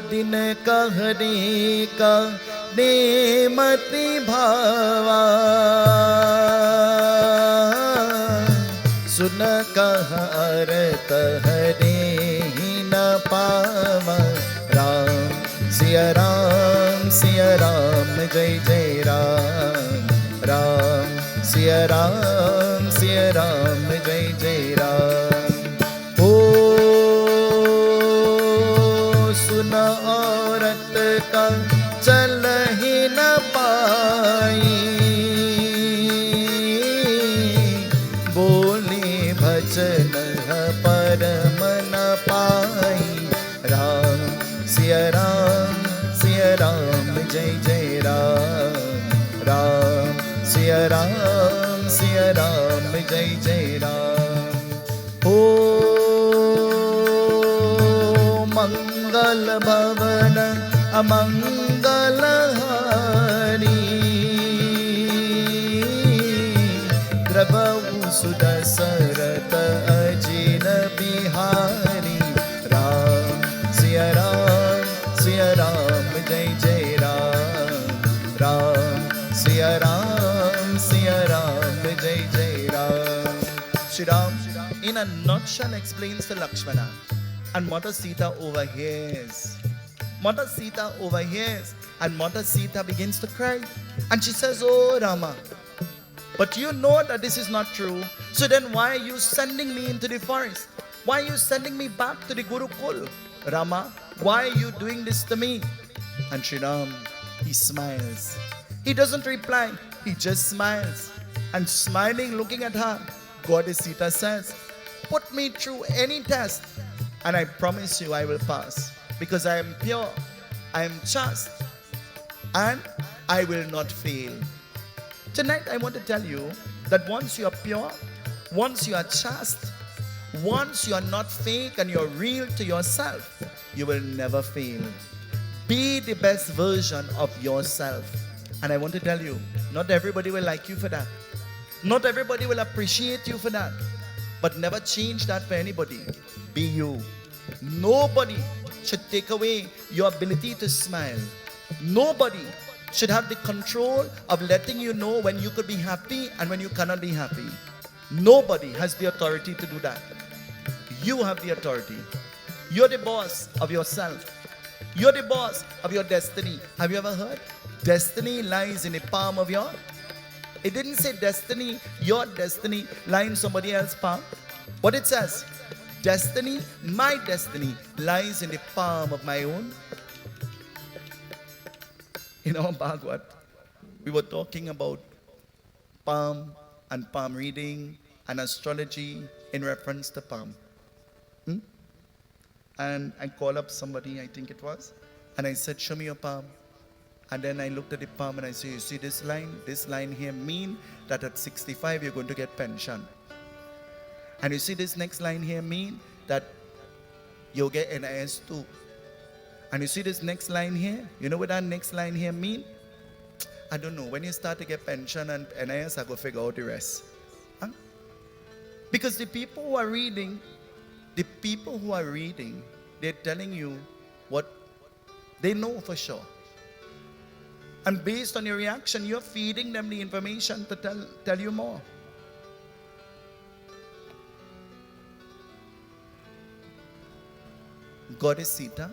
din kahne ka nemati bhava sun kah arat hare na pava Ram Siya Ram Siya Ram Jai Jai Ram Ram Siya Ram Siya Ram Jai Jai Ram सुना औरत का चल ही न पाई बोले भजन परम न पाई राम सिया राम जय जय राम राम सिया राम जय जय राम ओ मंगल भवन अमंगल हारी द्रवहु सुदशरथ अजिन बिहारी राम सिया राम जय जय राम राम सिया राम जय जय Ram. Shri Ram in a nutshell explains to Lakshmana. And Mother Sita overhears. Mother Sita overhears. And Mother Sita begins to cry. And she says, oh Rama, but you know that this is not true. So then why are you sending me into the forest? Why are you sending me back to the Gurukul? Rama, why are you doing this to me? And Shri Ram, he smiles. He doesn't reply. He just smiles. And smiling, looking at her, Goddess Sita says, put me through any test. And I promise you I will pass. Because I am pure, I am chaste, and I will not fail. Tonight I want to tell you that once you are pure, once you are chaste, once you are not fake and you are real to yourself, you will never fail. Be the best version of yourself. And I want to tell you, not everybody will like you for that. Not everybody will appreciate you for that. But never change that for anybody. Be you. Nobody should take away your ability to smile. Nobody should have the control of letting you know when you could be happy and when you cannot be happy. Nobody has the authority to do that. You have the authority. You're the boss of yourself. You're the boss of your destiny. Have you ever heard? Destiny lies in the palm of your... It didn't say destiny, your destiny lies in somebody else's palm. What it says? Destiny, my destiny lies in the palm of my own. In our Bhagavad, we were talking about palm and palm reading and astrology in reference to palm. And I called up somebody, I think it was, and I said, show me your palm. And then I looked at the palm and I said, you see this line? This line here mean that at 65 you're going to get pension. And you see this next line here mean that you'll get NIS too. And you see this next line here? You know what that next line here mean? I don't know. When you start to get pension and NIS, I go figure out the rest. Huh? Because the people who are reading, they're telling you what they know for sure. And based on your reaction, you're feeding them the information to tell you more. Goddess Sita,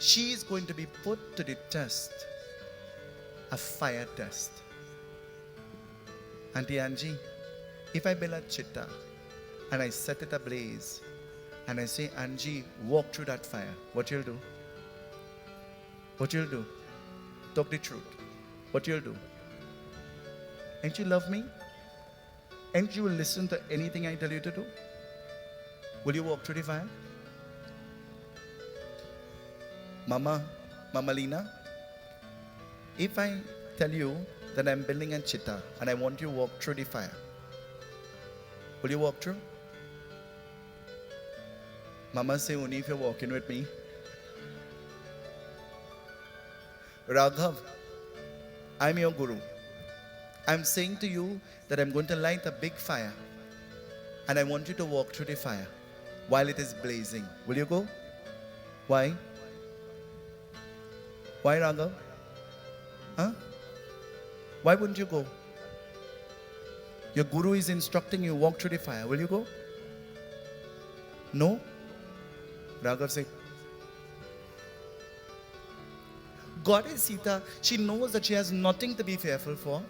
she is going to be put to the test, a fire test. Auntie Angie, if I build a chitta and I set it ablaze and I say, Angie, walk through that fire, what you'll do? What you'll do? Talk the truth. What you'll do? Ain't you love me? Ain't you listen to anything I tell you to do? Will you walk through the fire? Mama Lina, if I tell you that I'm building a chitta and I want you to walk through the fire, will you walk through? Mama say only if you're walking with me. Raghav, I'm your guru. I'm saying to you that I'm going to light a big fire and I want you to walk through the fire while it is blazing. Will you go? Why? Why, Raghav? Huh? Why wouldn't you go? Your guru is instructing you, walk through the fire. Will you go? No? Raghav say, Goddess Sita, she knows that she has nothing to be fearful for.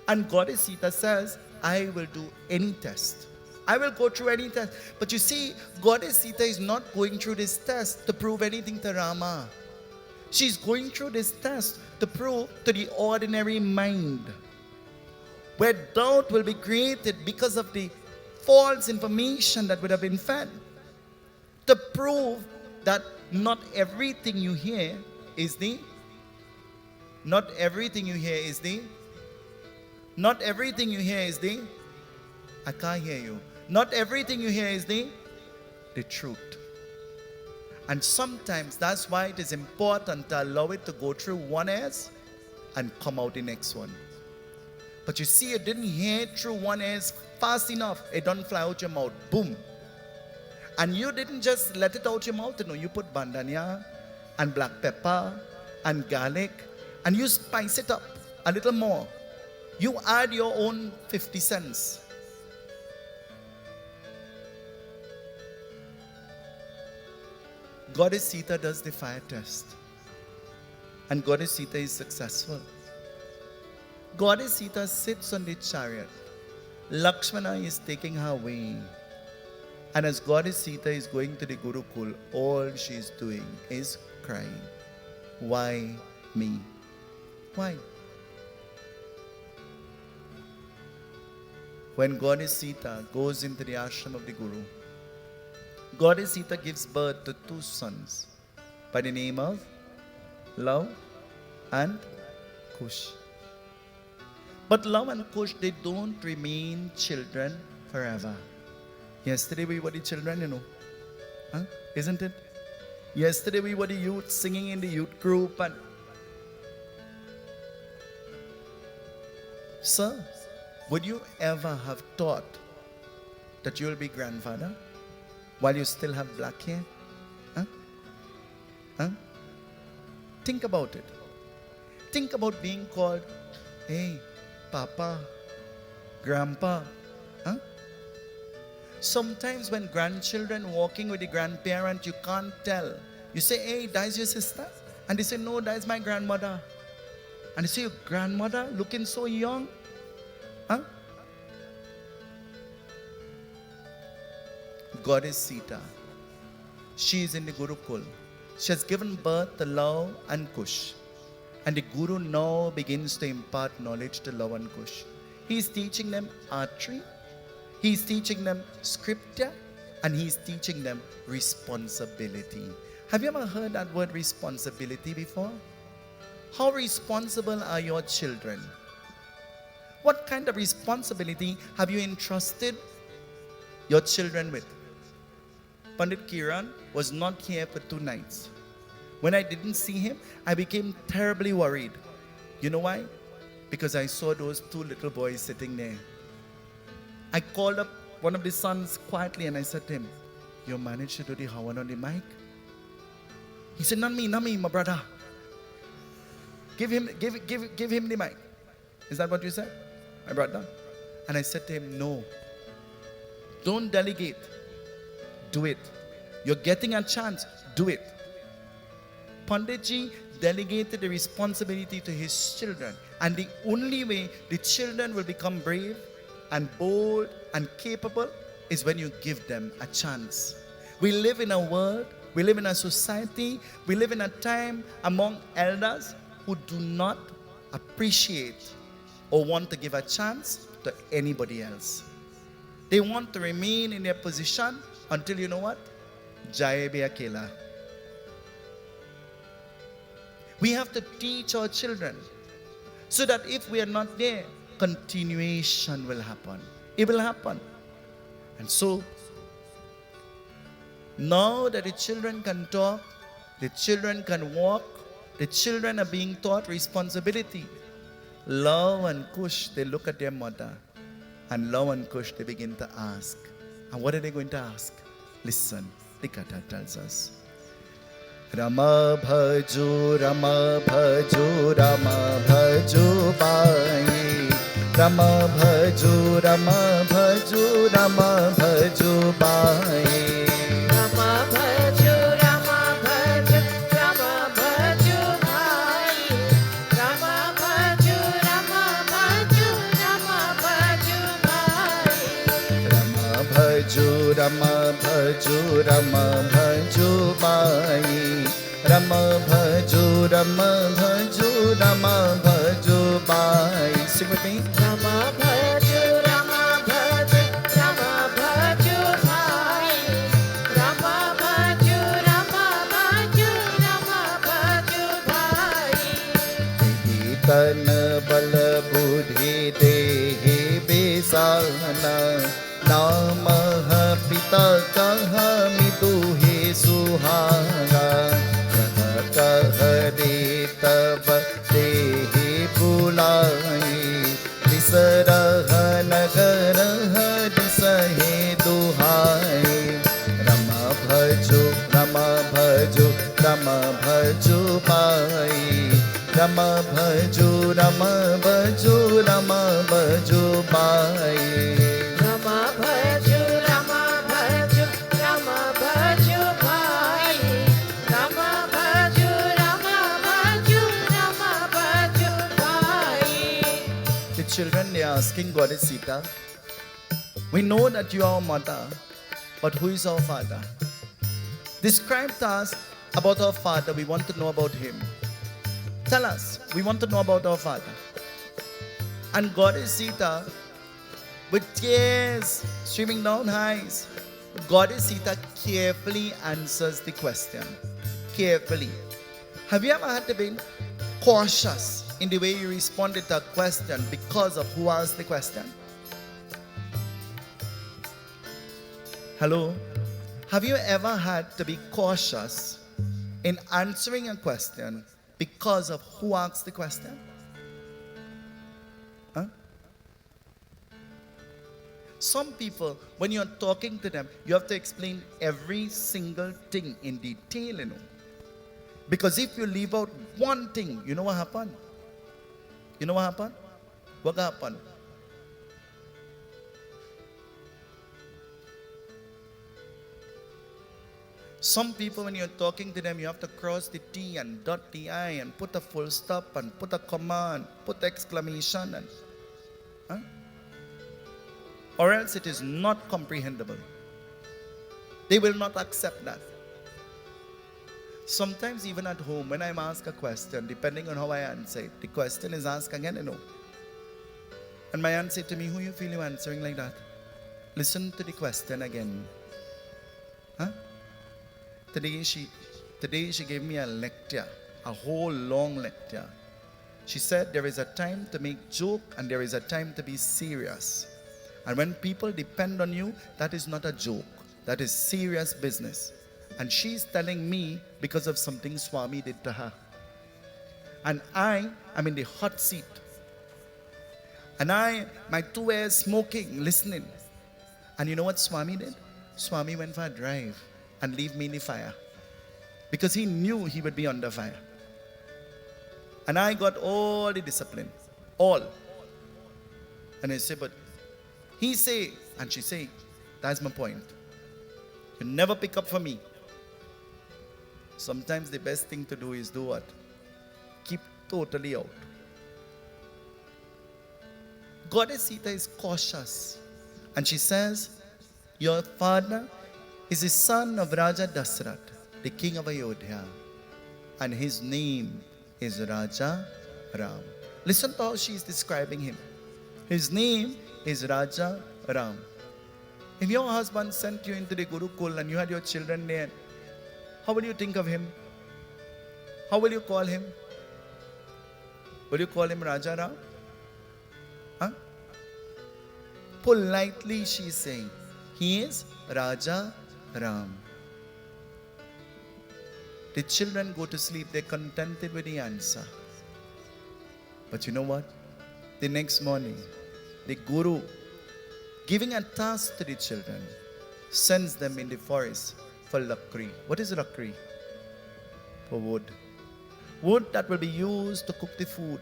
And Goddess Sita says, I will do any test. I will go through any test. But you see, Goddess Sita is not going through this test to prove anything to Rama. She's going through this test to prove to the ordinary mind, where doubt will be created because of the false information that would have been fed, to prove that not everything you hear is the, not everything you hear is the, not everything you hear is the, I can't hear you. Not everything you hear is the truth. And sometimes that's why it is important to allow it to go through one ears and come out the next one. But you see, you didn't hear it through one ears fast enough. It don't fly out your mouth. Boom. And you didn't just let it out your mouth. You know, you put bandania and black pepper and garlic and you spice it up a little more. You add your own 50 cents. Goddess Sita does the fire test. And Goddess Sita is successful. Goddess Sita sits on the chariot. Lakshmana is taking her away. And as Goddess Sita is going to the Gurukul, all she is doing is crying. Why me? Why? When Goddess Sita goes into the ashram of the Guru, Goddess Sita gives birth to two sons by the name of Love and Kush. But Love and Kush, they don't remain children forever. Yesterday we were the children, you know. Huh? Isn't it? Yesterday we were the youth singing in the youth group and... Sir, Would you ever have thought that you will be grandfather while you still have black hair? Huh? Huh? Think about it. Think about being called, hey, Papa, Grandpa. Huh? Sometimes when grandchildren walking with the grandparent, you can't tell. You say, hey, that's your sister? And they say, no, that's my grandmother. And you say, your grandmother looking so young? Huh? Goddess Sita. She is in the Gurukul. She has given birth to Love and Kush. And the Guru now begins to impart knowledge to Love and Kush. He is teaching them archery. He is teaching them scripture. And he is teaching them responsibility. Have you ever heard that word responsibility before? How responsible are your children? What kind of responsibility have you entrusted your children with? Pandit Keeran was not here for 2 nights. When I didn't see him, I became terribly worried. You know why? Because I saw those 2 little boys sitting there. I called up one of the sons quietly and I said to him, you managed to do the Hawan on the mic? He said, not me, my brother. Give him the mic. Is that what you said? My brother? And I said to him, no. Don't delegate. Do it. You're getting a chance. Do it. Panditji delegated the responsibility to his children. And the only way the children will become brave and bold and capable is when you give them a chance. We live in a world, we live in a society, we live in a time among elders who do not appreciate or want to give a chance to anybody else. They want to remain in their position until, you know what? Jaye be akela. We have to teach our children so that if we are not there, continuation will happen. It will happen. And so, now that the children can talk, the children can walk, the children are being taught responsibility. Love and Kush, they look at their mother. And Love and Kush, they begin to ask. And what are they going to ask? Listen, the Katha tells us. Rama bhaju, Rama bhaju, Rama bhaju bai. Rama bhaju, Rama bhaju, Rama bhaju bai. Rama bhaju, Rama bhaju, Rama bhaju bhai. Rama bhaju, Rama bhaju, Rama bhaju bhai. Rama bhaju, Rama bhaju, Rama bhaju bai. Rama bhaju, Rama bhaju, Rama bhaju bai. Sing with me. Rama bhaju, Rama bhaju, Rama bhaju bhai. Rama bhaju, Rama bhaju, Rama bhaju bhai. Tan bal budhi dehi besana. Namah pita kaha miduhe suhaga. Kah de tab dehi bulai. Disarah nagarah disahe duhai. Rama bhaju, Rama bhaju, Rama bhaju bai. Rama bhaju, Rama bhaju, Rama bhaju bai. Rama bhaju, Rama bhaju, Rama bhaju bhai. Rama bhaju, Rama bhaju, Rama bhaju bhai. The children, they are asking Goddess Sita, we know that you are our mother, but who is our father? Describe to us about our father. We want to know about him. Tell us. We want to know about our father. And Goddess Sita, with tears streaming down her eyes, Goddess Sita carefully answers the question. Carefully. Have you ever had to be cautious in the way you responded to a question because of who asked the question? Hello? Have you ever had to be cautious in answering a question because of who asked the question? Huh? Some people, when you're talking to them, you have to explain every single thing in detail, you know. Because if you leave out one thing, you know what happened? You know what happened? What happened? Some people, when you're talking to them, you have to cross the T and dot the I and put a full stop and put a comma and put exclamation and, huh? Or else it is not comprehensible. They will not accept that. Sometimes even at home, when I'm asked a question, depending on how I answer it, the question is asked again, you know. And my aunt said to me, who you feel you answering like that? Listen to the question again. Huh? Today she gave me a lecture, a whole long lecture. She said there is a time to make joke and there is a time to be serious. And when people depend on you, that is not a joke. That is serious business. And she's telling me because of something Swami did to her. And I am in the hot seat. And my 2 ears smoking, listening. And you know what Swami did? Swami went for a drive and leave me in the fire. Because he knew he would be under fire. And I got all the discipline. All. And I said, but he say, and she say, that's my point. You never pick up for me. Sometimes the best thing to do is do what? Keep totally out. Goddess Sita is cautious. And she says, your father is the son of Raja Dasrath, the king of Ayodhya. And his name is Raja Ram. Listen to how she is describing him. His name is Raja Ram. If your husband sent you into the Gurukul and you had your children there, how will you think of him? How will you call him? Will you call him Raja Ram? Huh? Politely she is saying, he is Raja Ram. The children go to sleep, they're contented with the answer. But you know what? The next morning, the Guru, giving a task to the children, sends them in the forest for lakri. What is lakri? For wood. Wood that will be used to cook the food.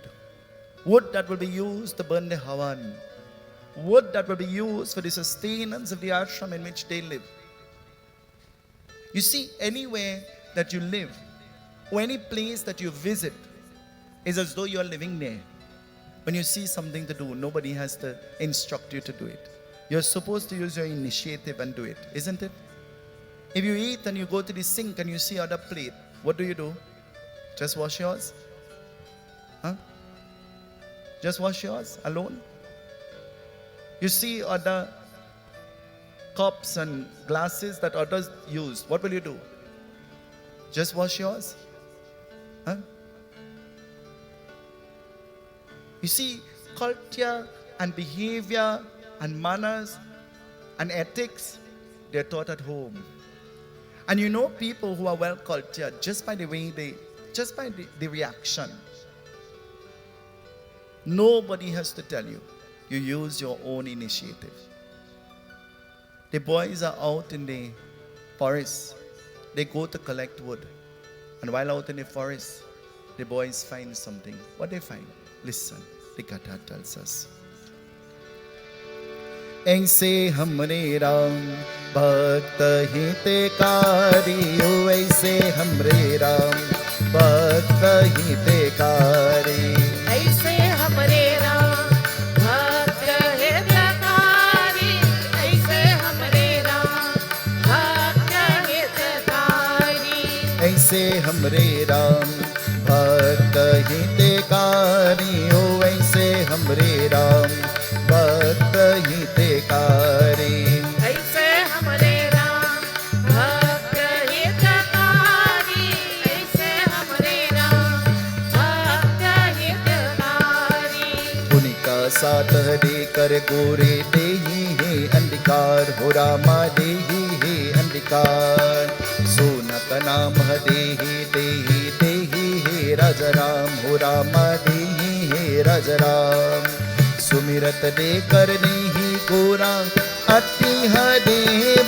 Wood that will be used to burn the havan. Wood that will be used for the sustenance of the ashram in which they live. You see, anywhere that you live, or any place that you visit, is as though you are living there. When you see something to do, nobody has to instruct you to do it. You're supposed to use your initiative and do it, isn't it? If you eat and you go to the sink and you see other plate, what do? Just wash yours? Huh? Just wash yours alone? You see other cups and glasses that others use, what will you do? Just wash yours? Huh? You see, culture and behavior and manners and ethics, they're taught at home. And you know people who are well cultured just by the way the reaction. Nobody has to tell you. You use your own initiative. The boys are out in the forest. They go to collect wood. And while out in the forest, the boys find something. What they find? Listen, the Katha tells us. ऐसे हमरे राम भक्त हितकारी ओ ऐसे हमरे राम भक्त हितकारी ऐसे हमरे राम भक्त हितकारी ऐसे हमरे राम भक्त हितकारी ऐसे हमरे राम भक्त हितकारी ओ ऐसे हमरे राम भक्त हितकारी ऐसे हमरे राम भक्त हितकारी ऐसे हमरे राम भक्त हितकारी उनका साथ देकर गोरे देही है अंधकार हो रामा देही है अंधकार सोना का नाम है देही देही देही है राजा राम हो रामा देही है राजा राम सुमिरत देकर नहीं गोरा अति हरे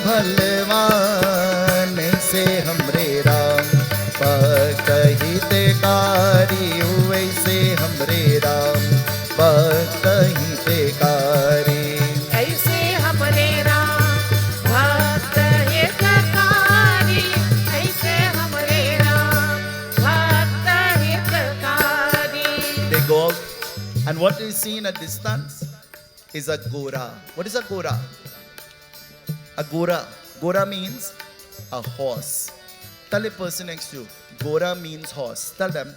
भलवान से हमरे राम, भक्त हितकारी वैसे हमरे राम, भक्त हितकारी। ऐसे हमरे राम भक्त हितकारी, ऐसे हमरे राम भक्त हितकारी। They go out, and what is seen at distance is a gora. What is a gora? A gora. Gora means a horse. Tell the person next to you, gora means horse. Tell them.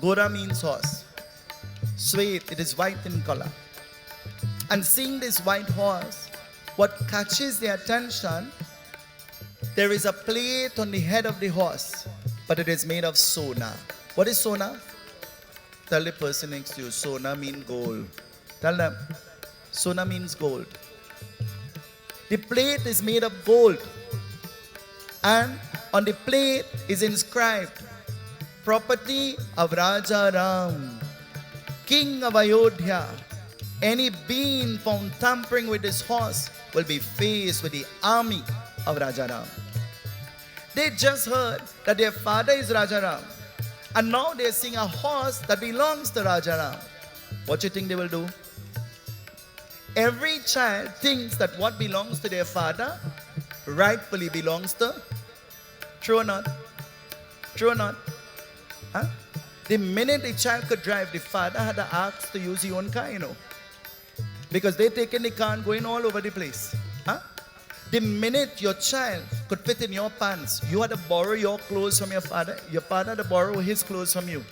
Gora means horse. Sweet, it is white in color. And seeing this white horse, what catches their attention, there is a plate on the head of the horse, but it is made of sona. What is sona? Tell the person next to you, sona means gold. Tell them, sona means gold. The plate is made of gold, and on the plate is inscribed, property of Raja Ram, King of Ayodhya. Any being found tampering with this horse will be faced with the army of Raja Ram. They just heard that their father is Raja Ram, and now they're seeing a horse that belongs to Raja Ram. What do you think they will do? Every child thinks that what belongs to their father rightfully belongs to. True or not? True or not? Huh? The minute the child could drive, the father had to ask to use his own car, because they taking the car and going all over the place. Huh? The minute your child could fit in your pants, you had to borrow your clothes from your father had to borrow his clothes from you.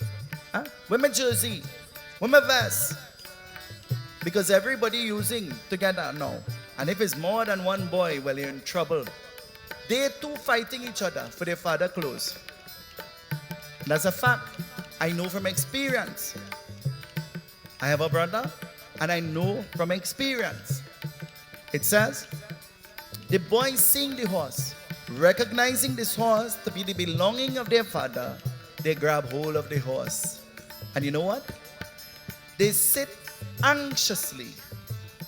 Huh? Where my jersey? Where my vest? Because everybody using together now. And if it's more than one boy, well, you're in trouble. They two fighting each other for their father clothes. That's a fact. I know from experience. I have a brother, and I know from experience. It says, the boys seeing the horse, recognizing this horse to be the belonging of their father, they grab hold of the horse. And you know what? They sit anxiously.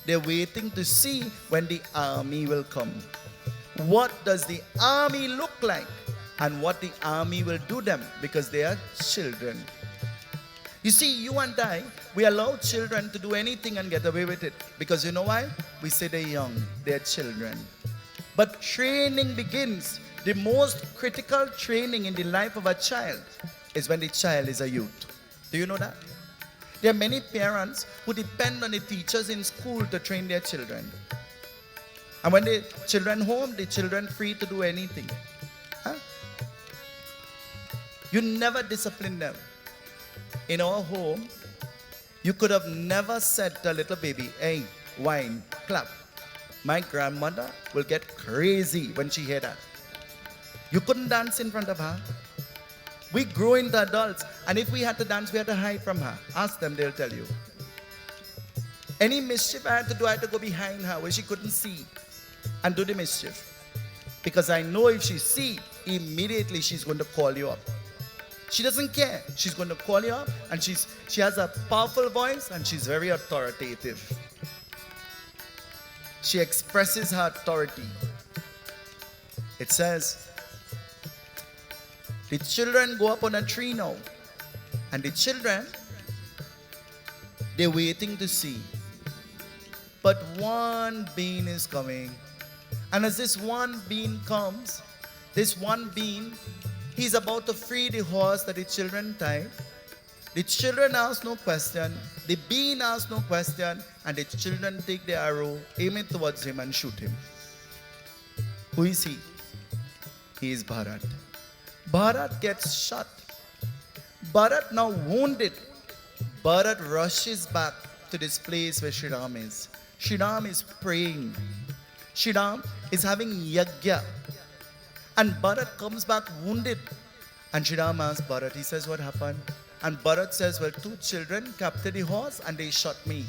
They're waiting to see when the army will come. What does the army look like? And what the army will do them, because they are children. You see, you and I, we allow children to do anything and get away with it. Because you know why? We say they're young, they're children. But training begins. The most critical training in the life of a child is when the child is a youth. Do you know that? There are many parents who depend on the teachers in school to train their children. And when the children home, the children free to do anything. Huh? You never discipline them. In our home, you could have never said to a little baby, hey, whine, clap. My grandmother will get crazy when she hear that. You couldn't dance in front of her. We grow into adults, and if we had to dance, we had to hide from her. Ask them, they'll tell you. Any mischief I had to do, I had to go behind her where she couldn't see and do the mischief. Because I know if she see, immediately she's going to call you up. She doesn't care. She's going to call you up, and she has a powerful voice, and she's very authoritative. She expresses her authority. It says, the children go up on a tree now, and the children, they're waiting to see. But one being is coming, and as this one being comes, this one being, he's about to free the horse that the children tied. The children ask no question, the being asks no question, and the children take the arrow, aim it towards him, and shoot him. Who is he? He is Bharat. Bharat gets shot. Bharat now wounded. Bharat rushes back to this place where Shri Ram is. Shri Ram is praying. Shri Ram is having yagya. And Bharat comes back wounded. And Shri Ram asks Bharat, he says, what happened? And Bharat says, well, two children captured the horse and they shot me.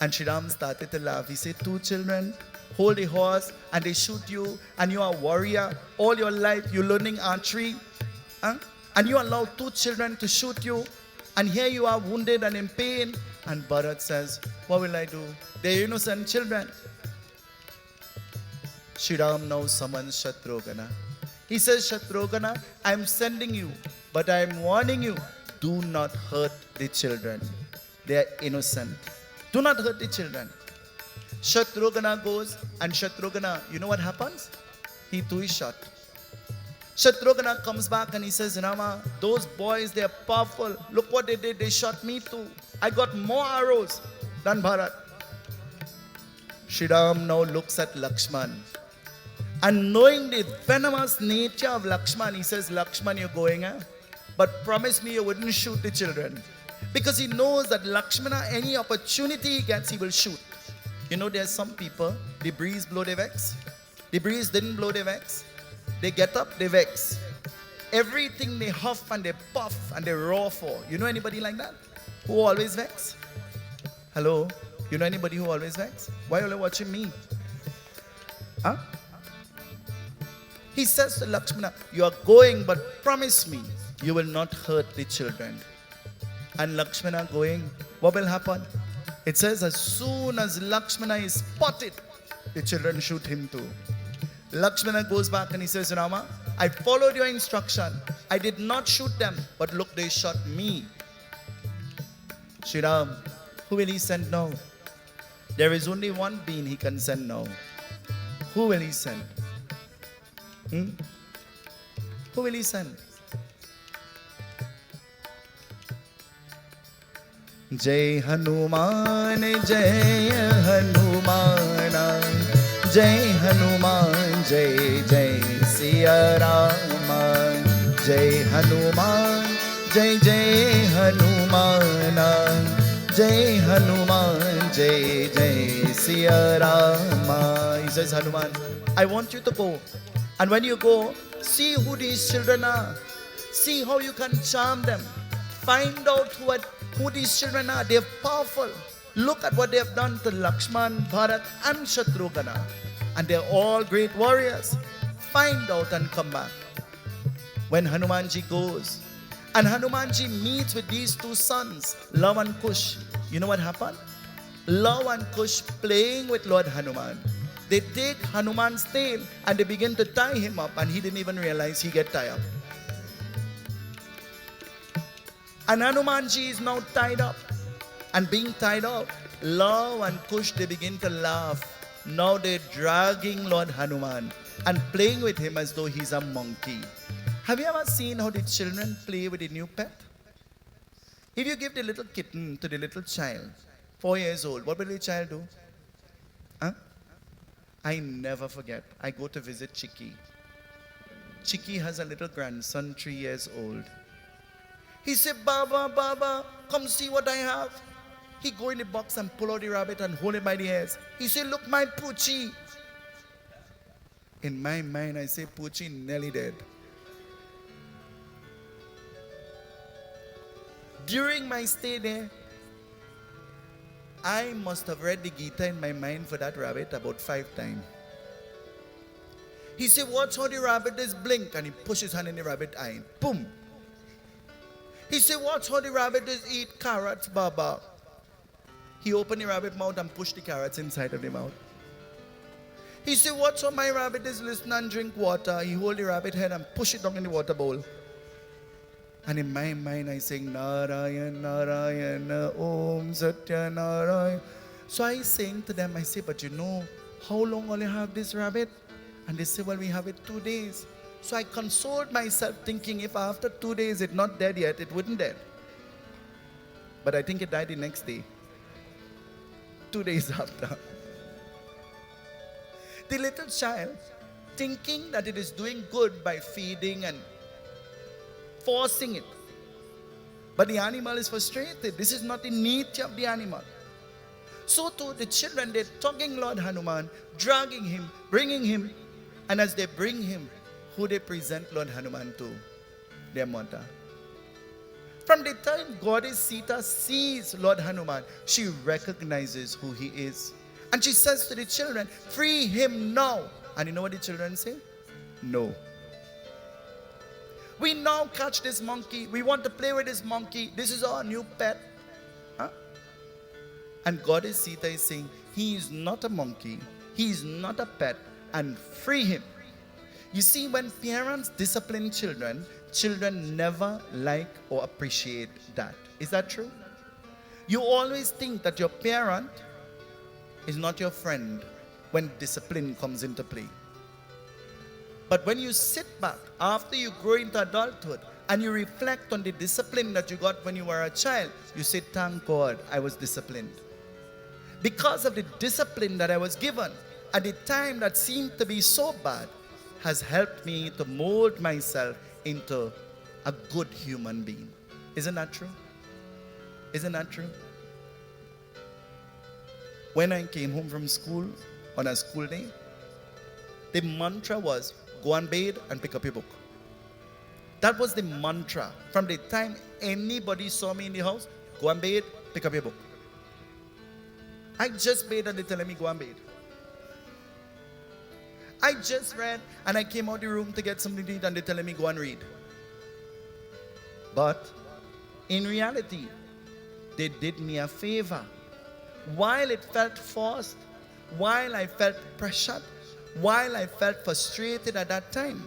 And Shri Ram started to laugh. He said, two children hold the horse and they shoot you, and you are a warrior. All your life you're learning archery. And you allow two children to shoot you. And here you are wounded and in pain. And Bharat says, what will I do? They're innocent children. Shri Ram now summons Shatrugana. He says, Shatrugana, I'm sending you, but I'm warning you, do not hurt the children. They are innocent. Do not hurt the children. Shatrugana goes, and Shatrugana, you know what happens? He too is shot. Shatrugana comes back and he says, Rama, those boys, they are powerful. Look what they did. They shot me too. I got more arrows than Bharat. Shri Ram now looks at Lakshman. And knowing the venomous nature of Lakshman, he says, Lakshman, you're going, but promise me you wouldn't shoot the children. Because he knows that Lakshmana, any opportunity he gets, he will shoot. You know, there's some people, the breeze blow their vex. The breeze didn't blow their vex. They get up, they vex. Everything they huff and they puff and they roar for. You know anybody like that? Who always vex? Hello? You know anybody who always vex? Why are you watching me? Huh? He says to Lakshmana, you are going, but promise me you will not hurt the children. And Lakshmana going, what will happen? It says as soon as Lakshmana is spotted, the children shoot him too. Lakshmana goes back and he says, Rama, I followed your instruction. I did not shoot them, but look, they shot me. Shri Ram, who will he send now? There is only one being he can send now. Who will he send? Who will he send? Jai Hanuman, Jai Hanuman, Jai Hanuman, Jai Jai Siya Rama, Jai Hanuman, Jai Jai Hanuman, Jai Hanuman, Jai Jai Siya Rama. He says, Hanuman, I want you to go. And when you go, see who these children are. See how you can charm them. Find out who these children are. They're powerful. Look at what they have done to Lakshman, Bharat and Shatrugana. And they're all great warriors. Find out and come back. When Hanumanji goes, and Hanumanji meets with these two sons, Lav and Kush. You know what happened? Lav and Kush playing with Lord Hanuman. They take Hanuman's tail and they begin to tie him up, and he didn't even realize he get tied up. And Hanumanji is now tied up. And being tied up, Lav and Kush, they begin to laugh. Now they're dragging Lord Hanuman and playing with him as though he's a monkey. Have you ever seen how the children play with a new pet? If you give the little kitten to the little child, 4 years old, what will the child do? Huh? I never forget. I go to visit Chiki. Chiki has a little grandson, 3 years old. He said, Baba, Baba, come see what I have. He go in the box and pull out the rabbit and hold it by the ears. He said, look, my Poochie. In my mind, I say, Poochie nearly dead. During my stay there, I must have read the Gita in my mind for that rabbit about 5 times. He said, watch how the rabbit is blink, and he pushes his hand in the rabbit eye. Boom. He said, watch how the rabbit is eat carrots, Baba. He opened the rabbit mouth and pushed the carrots inside of the mouth. He said, watch how my rabbit is listen and drink water. He hold the rabbit head and push it down in the water bowl. And in my mind, I sing, Narayan, Narayana, Om Satya Narayan. So I sing to them, I say, but you know, how long will you have this rabbit? And they say, well, we have it 2 days. So I consoled myself thinking, if after 2 days it's not dead yet, it wouldn't dead. But I think it died the next day. 2 days after. The little child, thinking that it is doing good by feeding and forcing it. But the animal is frustrated. This is not the nature of the animal. So too the children, they're tugging Lord Hanuman, dragging him, bringing him. And as they bring him, who they present Lord Hanuman to? Their mother. From the time Goddess Sita sees Lord Hanuman, she recognizes who he is. And she says to the children, free him now. And you know what the children say? No. We now catch this monkey. We want to play with this monkey. This is our new pet. Huh? And Goddess Sita is saying, he is not a monkey, he is not a pet, and free him. You see, when parents discipline children, children never like or appreciate that. Is that true? You always think that your parent is not your friend when discipline comes into play. But when you sit back after you grow into adulthood and you reflect on the discipline that you got when you were a child, you say, thank God I was disciplined. Because of the discipline that I was given at the time that seemed to be so bad has helped me to mold myself into a good human being. Isn't that true? Isn't that true? When I came home from school on a school day, the mantra was, go and bathe and pick up your book. That was the mantra. From the time anybody saw me in the house, go and bathe, pick up your book. I just bathed and they telling me go and bathe. I just read and I came out the room to get something to eat and they telling me go and read. But in reality, they did me a favor. While it felt forced, while I felt pressured, while I felt frustrated at that time,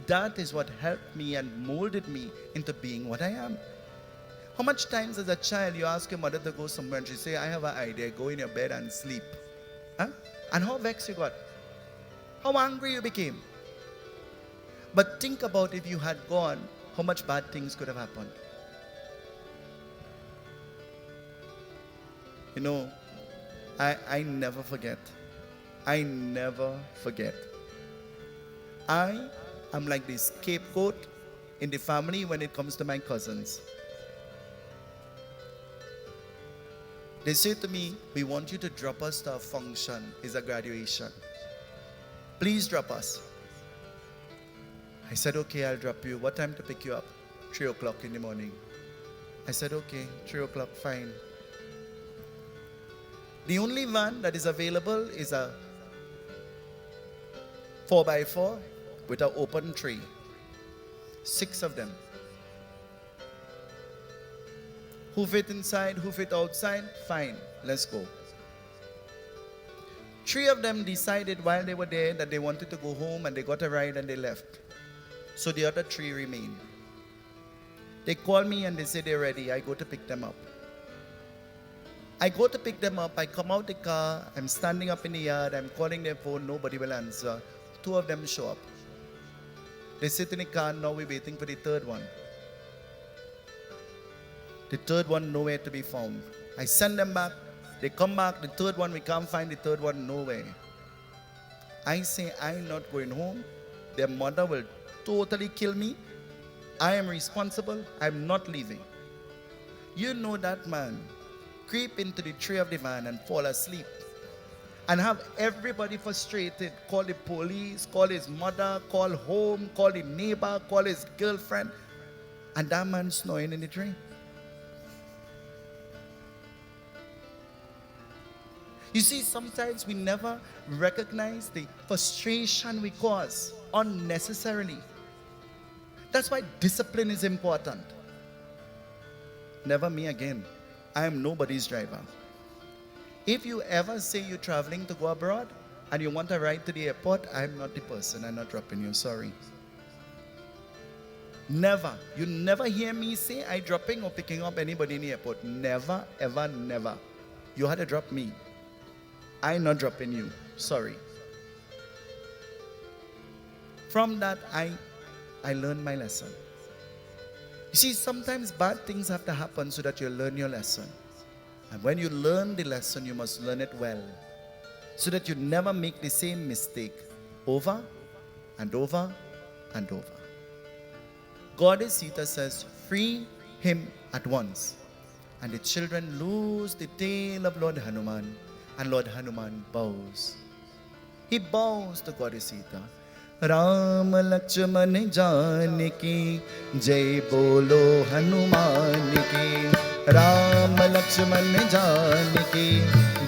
that is what helped me and molded me into being what I am. How much times as a child you ask your mother to go somewhere and she say, I have an idea, go in your bed and sleep. Huh? And how vexed you got? How angry you became? But think about if you had gone, how much bad things could have happened. You know, I never forget. I never forget. I am like the scapegoat in the family when it comes to my cousins. They say to me, we want you to drop us to a function. It's a graduation. Please drop us. I said, okay, I'll drop you. What time to pick you up? 3 o'clock in the morning. I said, okay, 3 o'clock, fine. The only van that is available is a 4x4 with an open tray. 6 of them. Who fit inside, who fit outside? Fine, let's go. 3 of them decided while they were there that they wanted to go home and they got a ride and they left. So the other 3 remained. They called me and they said they're ready. I go to pick them up. I go to pick them up. I come out the car. I'm standing up in the yard. I'm calling their phone. Nobody will answer. 2 of them show up. They sit in the car. Now we're waiting for the 3rd one. The 3rd one nowhere to be found. I send them back. They come back. The 3rd one, we can't find the 3rd one nowhere. I say, I'm not going home. Their mother will totally kill me. I am responsible. I'm not leaving. You know that man creep into the tray of the van and fall asleep and have everybody frustrated. Call the police, call his mother, call home, call the neighbor, call his girlfriend, and that man snoring in the tray. You see, sometimes we never recognize the frustration we cause unnecessarily. That's why discipline is important. Never me again. I am nobody's driver. If you ever say you're traveling to go abroad and you want a ride to the airport, I'm not the person. I'm not dropping you. Sorry. Never. You never hear me say I'm dropping or picking up anybody in the airport. Never, ever, never. You had to drop me. I'm not dropping you. Sorry. From that, I learned my lesson. You see, sometimes bad things have to happen so that you learn your lesson. And when you learn the lesson, you must learn it well, so that you never make the same mistake over and over and over. Goddess Sita says, free him at once. And the children lose the tail of Lord Hanuman, and Lord Hanuman bows. He bows to Goddess Sita. Ram Lakshman Janaki जय बोलो हनुमान की राम लक्ष्मण जानकी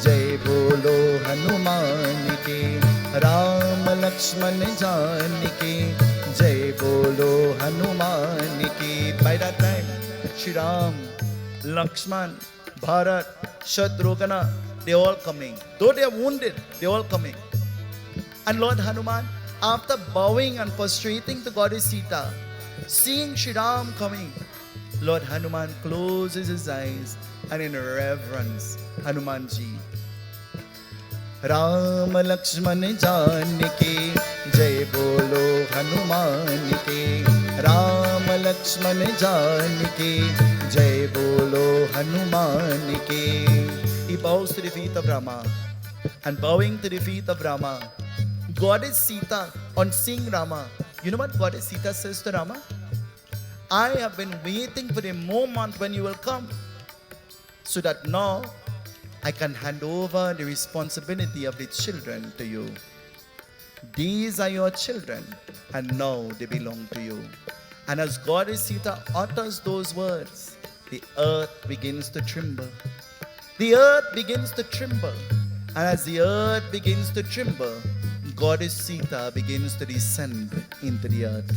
जय बोलो हनुमान की राम लक्ष्मण जानकी जय बोलो हनुमान की. By that time, Shri Ram, Lakshman, Bharat, Shatrugana, they're all coming. Though they are wounded, they're all coming. And Lord Hanuman, after bowing and prostrating to Goddess Sita, seeing Shri Ram coming, Lord Hanuman closes his eyes and in reverence, Hanumanji, Ram Lakshman Janaki, Jai Bolo Hanuman ki, Ram Lakshman Janaki, Jai Bolo Hanuman ki. He bows to the feet of Rama, and bowing to the feet of Rama, Goddess Sita, on seeing Rama, you know what Goddess Sita says to Rama? I have been waiting for the moment when you will come, so that now I can hand over the responsibility of the children to you. These are your children, and now they belong to you. And as Goddess Sita utters those words, the earth begins to tremble. The earth begins to tremble. And as the earth begins to tremble, Goddess Sita begins to descend into the earth.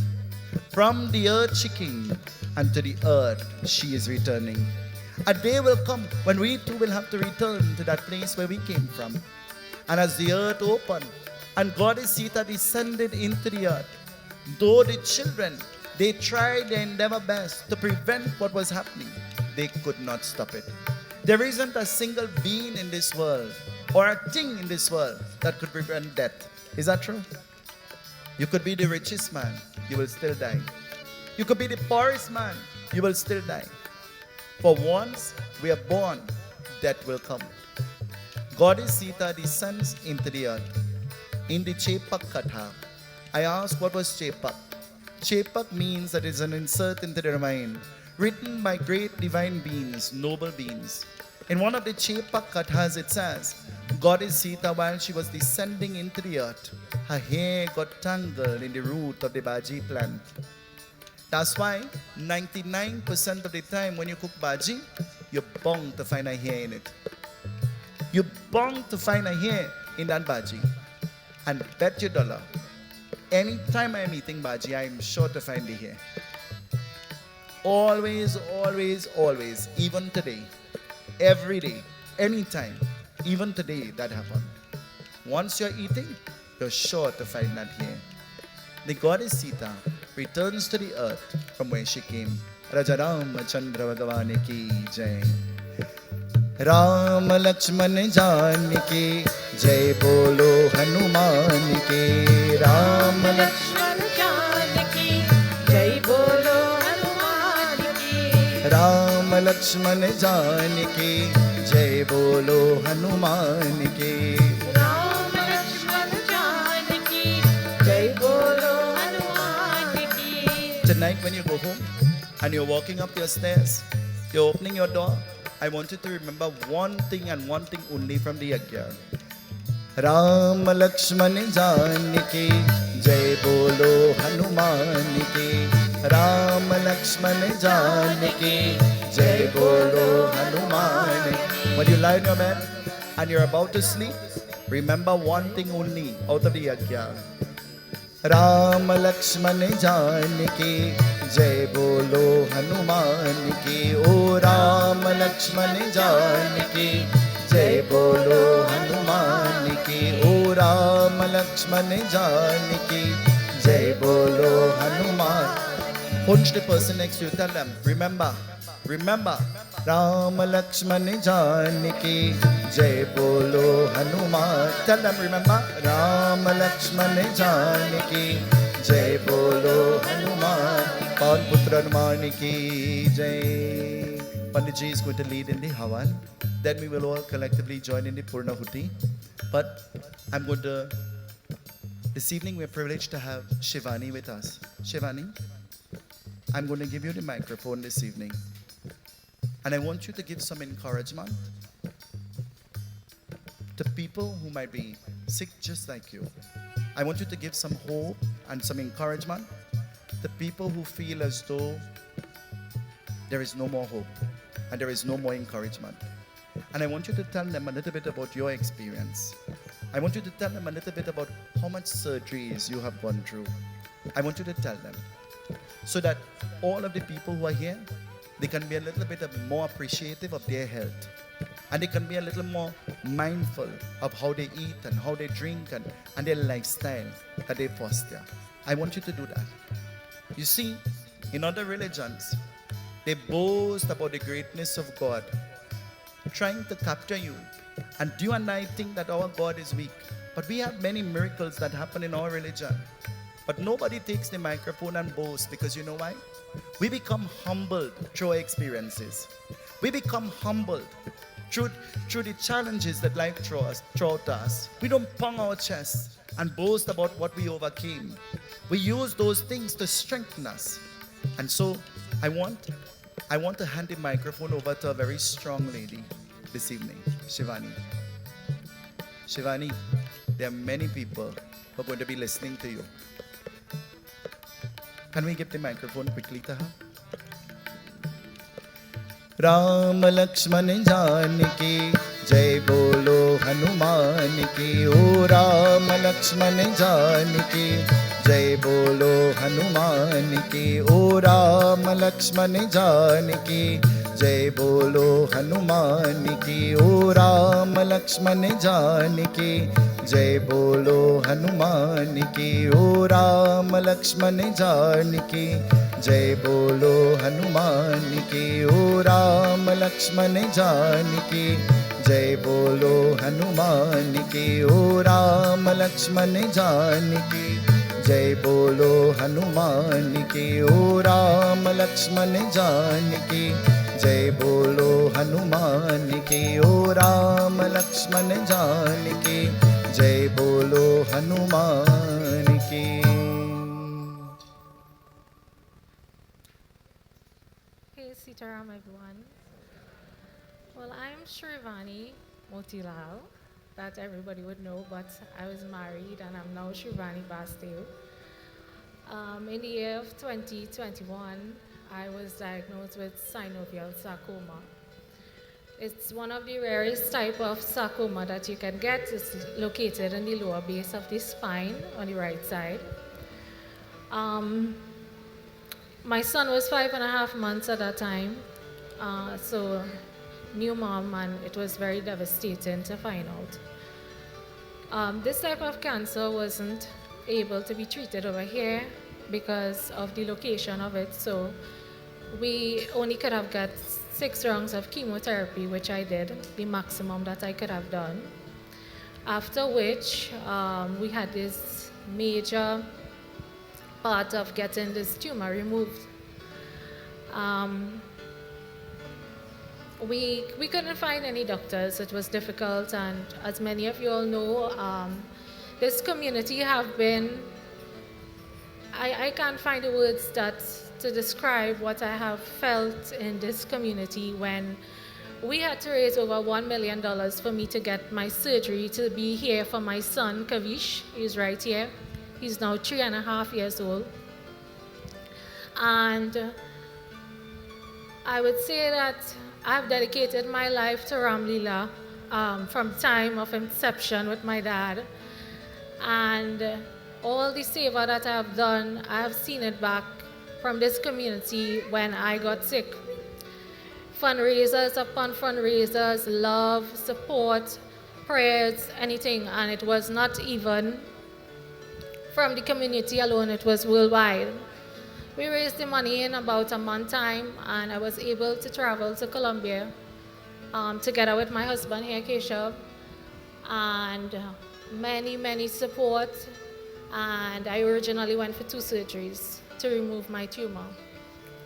From the earth she came, and to the earth she is returning. A day will come when we too will have to return to that place where we came from. And as the earth opened, and Goddess Sita descended into the earth, though the children, they tried their endeavor best to prevent what was happening, they could not stop it. There isn't a single being in this world or a thing in this world that could prevent death. Is that true? You could be the richest man, you will still die. You could be the poorest man, you will still die. For once we are born, death will come. Goddess Sita descends into the earth. In the Chepak Katha, I asked what was Chepak. Chepak means that it's an insert into the Ramayana, written by great divine beings, noble beings. In one of the Chepak Kathas it says, Goddess Sita, while she was descending into the earth, her hair got tangled in the root of the bhaji plant. That's why 99% of the time when you cook bhaji, you're bound to find a hair in it. You're bound to find a hair in that bhaji. And bet your dollar, anytime I'm eating bhaji, I'm sure to find the hair. Always, always, always, even today, every day, anytime, even today that happened. Once you're eating, you're sure to find that hair. The Goddess Sita returns to the earth from where she came. Raja Rama Chandra Bhagavane ki jai. Ram Lakshman Janaki, Jai Bolo Hanuman ki. Ram Lakshman Janaki, Jai Bolo Hanuman ki. Ram Lakshman Janaki, Jai Bolo Hanuman ki. Ram Lakshman Janaki, Jai Bolo Hanuman ki. Tonight when you go home and you're walking up your stairs, you're opening your door, I want you to remember one thing and one thing only from the Yagna. Ram Lakshman Janaki, Jai Bolo Hanuman ki. Ram Lakshman Janaki, Jai Bolo Hanuman. When you lie in your bed and you're about to sleep, remember one thing only out of the Yagna. Ram Lakshman Janaki, Jai Bolo Hanuman ki. O Ram Lakshman Janaki, Jai Bolo Hanuman ki. O Ram Lakshman Janaki, Jai Bolo Hanuman. Punch the person next to you, tell them, remember, Ram Lakshman Janaki, Jai Bolo Hanuman. Tell them, remember, Ram Lakshman Janaki, Jai Bolo Hanuman. Pawan Putra Hanuman ki Jai. Panditji is going to lead in the Havan. Then we will all collectively join in the Purnahuti. But I'm going to, this evening we're privileged to have Shivani with us. Shivani, I'm going to give you the microphone this evening. And I want you to give some encouragement to people who might be sick just like you. I want you to give some hope and some encouragement to people who feel as though there is no more hope and there is no more encouragement. And I want you to tell them a little bit about your experience. I want you to tell them a little bit about how much surgeries you have gone through. I want you to tell them so that all of the people who are here, they can be a little bit more appreciative of their health. and they can be a little more mindful of how they eat and how they drink and their lifestyle that they foster. I want you to do that. You see, in other religions, they boast about the greatness of God, trying to capture you. And you and I think that our God is weak. But we have many miracles that happen in our religion. But nobody takes the microphone and boasts, because you know why? We become humbled through our experiences. We become humbled through the challenges that life throws at us. We don't pound our chests and boast about what we overcame. We use those things to strengthen us. And so I want to hand the microphone over to a very strong lady this evening, Shivani. Shivani, there are many people who are going to be listening to you. Can we give the microphone quickly to her? Ram Lakshman Janaki जय बोलो हनुमान की ओ राम लक्ष्मण जानकी जय बोलो हनुमान की ओ राम लक्ष्मण जानकी जय बोलो हनुमान की ओ राम लक्ष्मण जानकी जय बोलो हनुमान की ओ राम लक्ष्मण जानकी जय बोलो हनुमान की ओ राम लक्ष्मण जानकी जय बोलो हनुमान की ओ राम लक्ष्मण जानकी जय बोलो हनुमान की ओ राम लक्ष्मण जानकी जय बोलो हनुमान की ओ राम लक्ष्मण जानकी जय बोलो हनुमान की. Hey, Sitaram, everyone. Well, I'm Shrivani Motilal, that everybody would know, but I was married and I'm now Shrivani Basdeo. In the year of 2021, I was diagnosed with synovial sarcoma. It's one of the rarest type of sarcoma that you can get. It's located in the lower base of the spine on the right side. My son was 5.5 months at that time, so new mom, and it was very devastating to find out. This type of cancer wasn't able to be treated over here because of the location of it, so we only could have got 6 rounds of chemotherapy, which I did, the maximum that I could have done. After which, we had this major part of getting this tumor removed. We couldn't find any doctors. It was difficult, and as many of you all know, this community have been, I can't find the words to describe what I have felt in this community when we had to raise over $1 million for me to get my surgery to be here for my son, Kavish. He's right here. He's now 3.5 years old. And I would say that I've dedicated my life to Ram Leela from time of inception with my dad. And all the seva that I have done, I have seen it back from this community when I got sick. Fundraisers upon fundraisers, love, support, prayers, anything, and it was not even from the community alone, it was worldwide. We raised the money in about a month time, and I was able to travel to Colombia together with my husband here, Keshav, and many support, and I originally went for 2 surgeries to remove my tumor.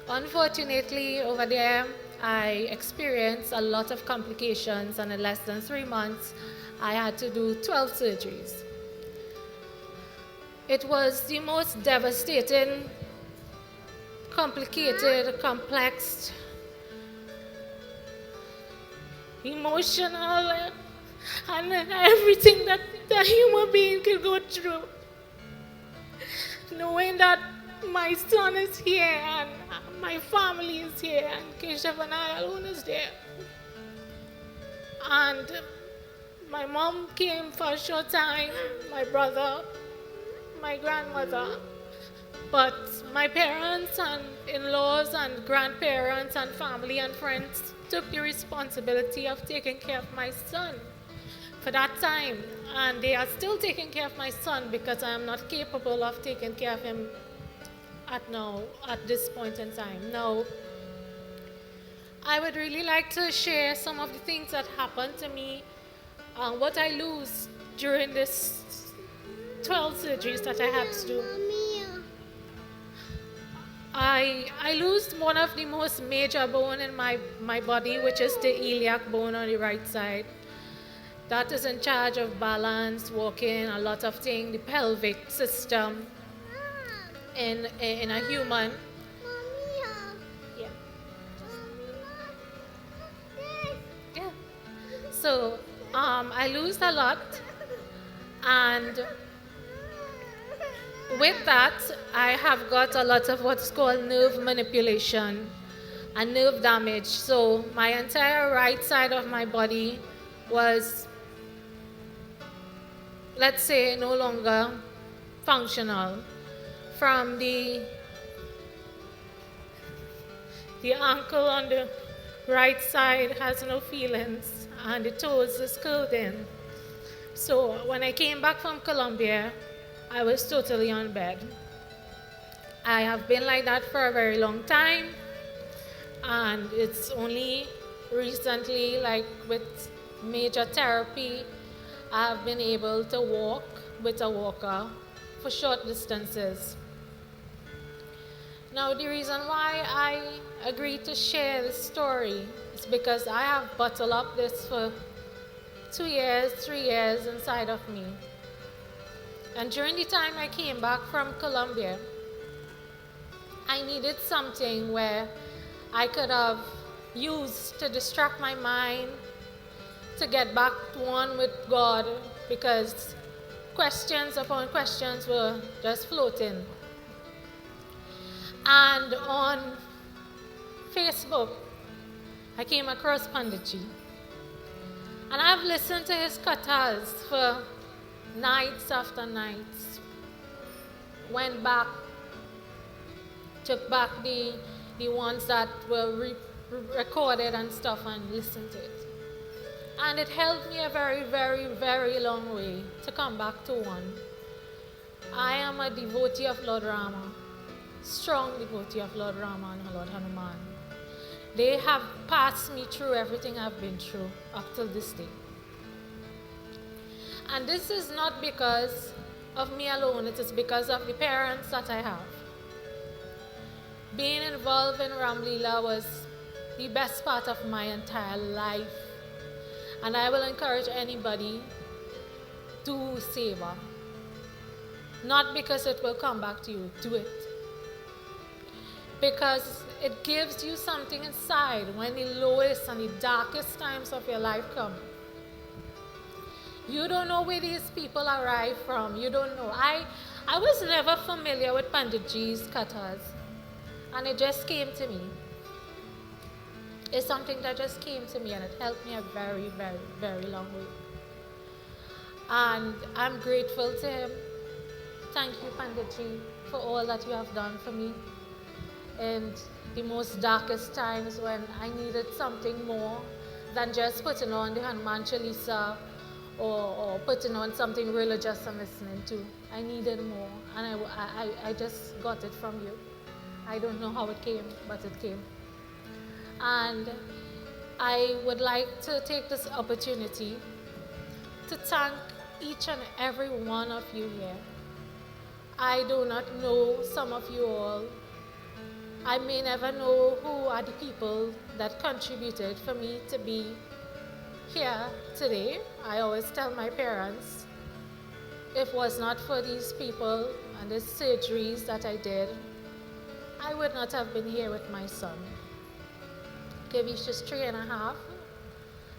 Unfortunately, over there, I experienced a lot of complications, and in less than 3 months, I had to do 12 surgeries. It was the most devastating, complicated, complex, emotional, and everything that a human being could go through. Knowing that my son is here and my family is here and Keshav and I alone is there. And my mom came for a short time, my brother, my grandmother, but my parents and in-laws and grandparents and family and friends took the responsibility of taking care of my son for that time. And they are still taking care of my son because I am not capable of taking care of him at this point in time. Now, I would really like to share some of the things that happened to me, what I lose during this 12 surgeries that I had to do. I lost one of the most major bone in my body, which is the iliac bone on the right side. That is in charge of balance, walking, a lot of things, the pelvic system in a human. Yeah. Yeah. So I lose a lot, and with that, I have got a lot of what's called nerve manipulation and nerve damage. So my entire right side of my body was, let's say, no longer functional. From the ankle on the right side has no feelings, and the toes is curled in. So when I came back from Colombia, I was totally on bed. I have been like that for a very long time, and it's only recently, like with major therapy, I've been able to walk with a walker for short distances. Now, the reason why I agreed to share this story is because I have bottled up this for 2 years, 3 years inside of me. And during the time I came back from Colombia, I needed something where I could have used to distract my mind, to get back to one with God, because questions upon questions were just floating. And on Facebook, I came across Panditji. And I've listened to his kathas for nights after nights. Went back, took back the ones that were recorded and stuff, and listened to it. And it helped me a very, very, very long way to come back to one. I am a devotee of Lord Rama, strong devotee of Lord Rama and Lord Hanuman. They have passed me through everything I've been through up till this day. And this is not because of me alone, it is because of the parents that I have. Being involved in Ram Leela was the best part of my entire life. And I will encourage anybody to seva. Not because it will come back to you, do it. Because it gives you something inside when the lowest and the darkest times of your life come. You don't know where these people arrive from. You don't know. I was never familiar with Panditji's kathas. And it just came to me. It's something that just came to me, and it helped me a very, very, very long way. And I'm grateful to him. Thank you, Panditji, for all that you have done for me. And the most darkest times when I needed something more than just putting on the Hanuman Chalisa or putting on something religious I'm listening to. I needed more, and I just got it from you. I don't know how it came, but it came. And I would like to take this opportunity to thank each and every one of you here. I do not know some of you all. I may never know who are the people that contributed for me to be here today. I always tell my parents, if it was not for these people and the surgeries that I did, I would not have been here with my son. He's just 3.5,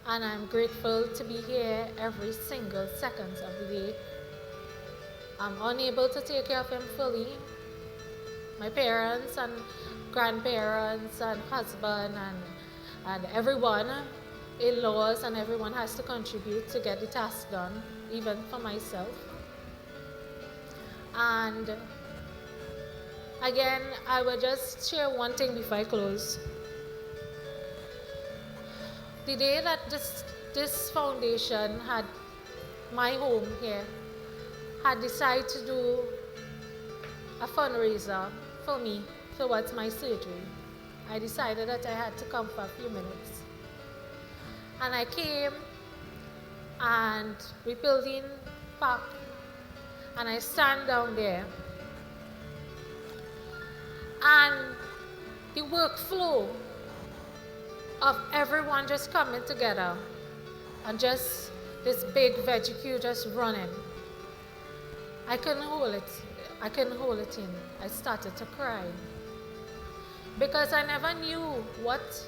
and I'm grateful to be here every single second of the day. I'm unable to take care of him fully. My parents and grandparents and husband and everyone, in-laws, and everyone has to contribute to get the task done, even for myself. And again, I will just share one thing before I close. the day that this foundation had my home here, had decided to do a fundraiser for me towards my surgery, I decided that I had to come for a few minutes. And I came and we pulled in park and I stand down there. And the workflow of everyone just coming together and just this big veggie queue just running. I couldn't hold it. I couldn't hold it in. I started to cry. Because I never knew what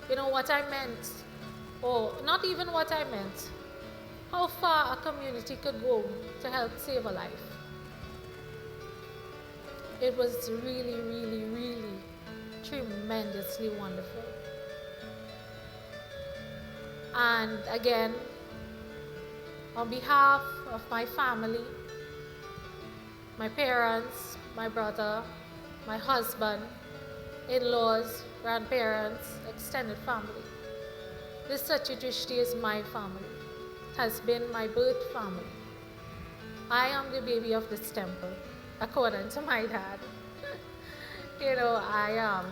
I meant. Or not even what I meant. How far a community could go to help save a life. It was really, really, really tremendously wonderful. And again, on behalf of my family, my parents, my brother, my husband, in-laws, grandparents, extended family, this Satya Drishti is my family. It has been my birth family. I am the baby of this temple, according to my dad. I am.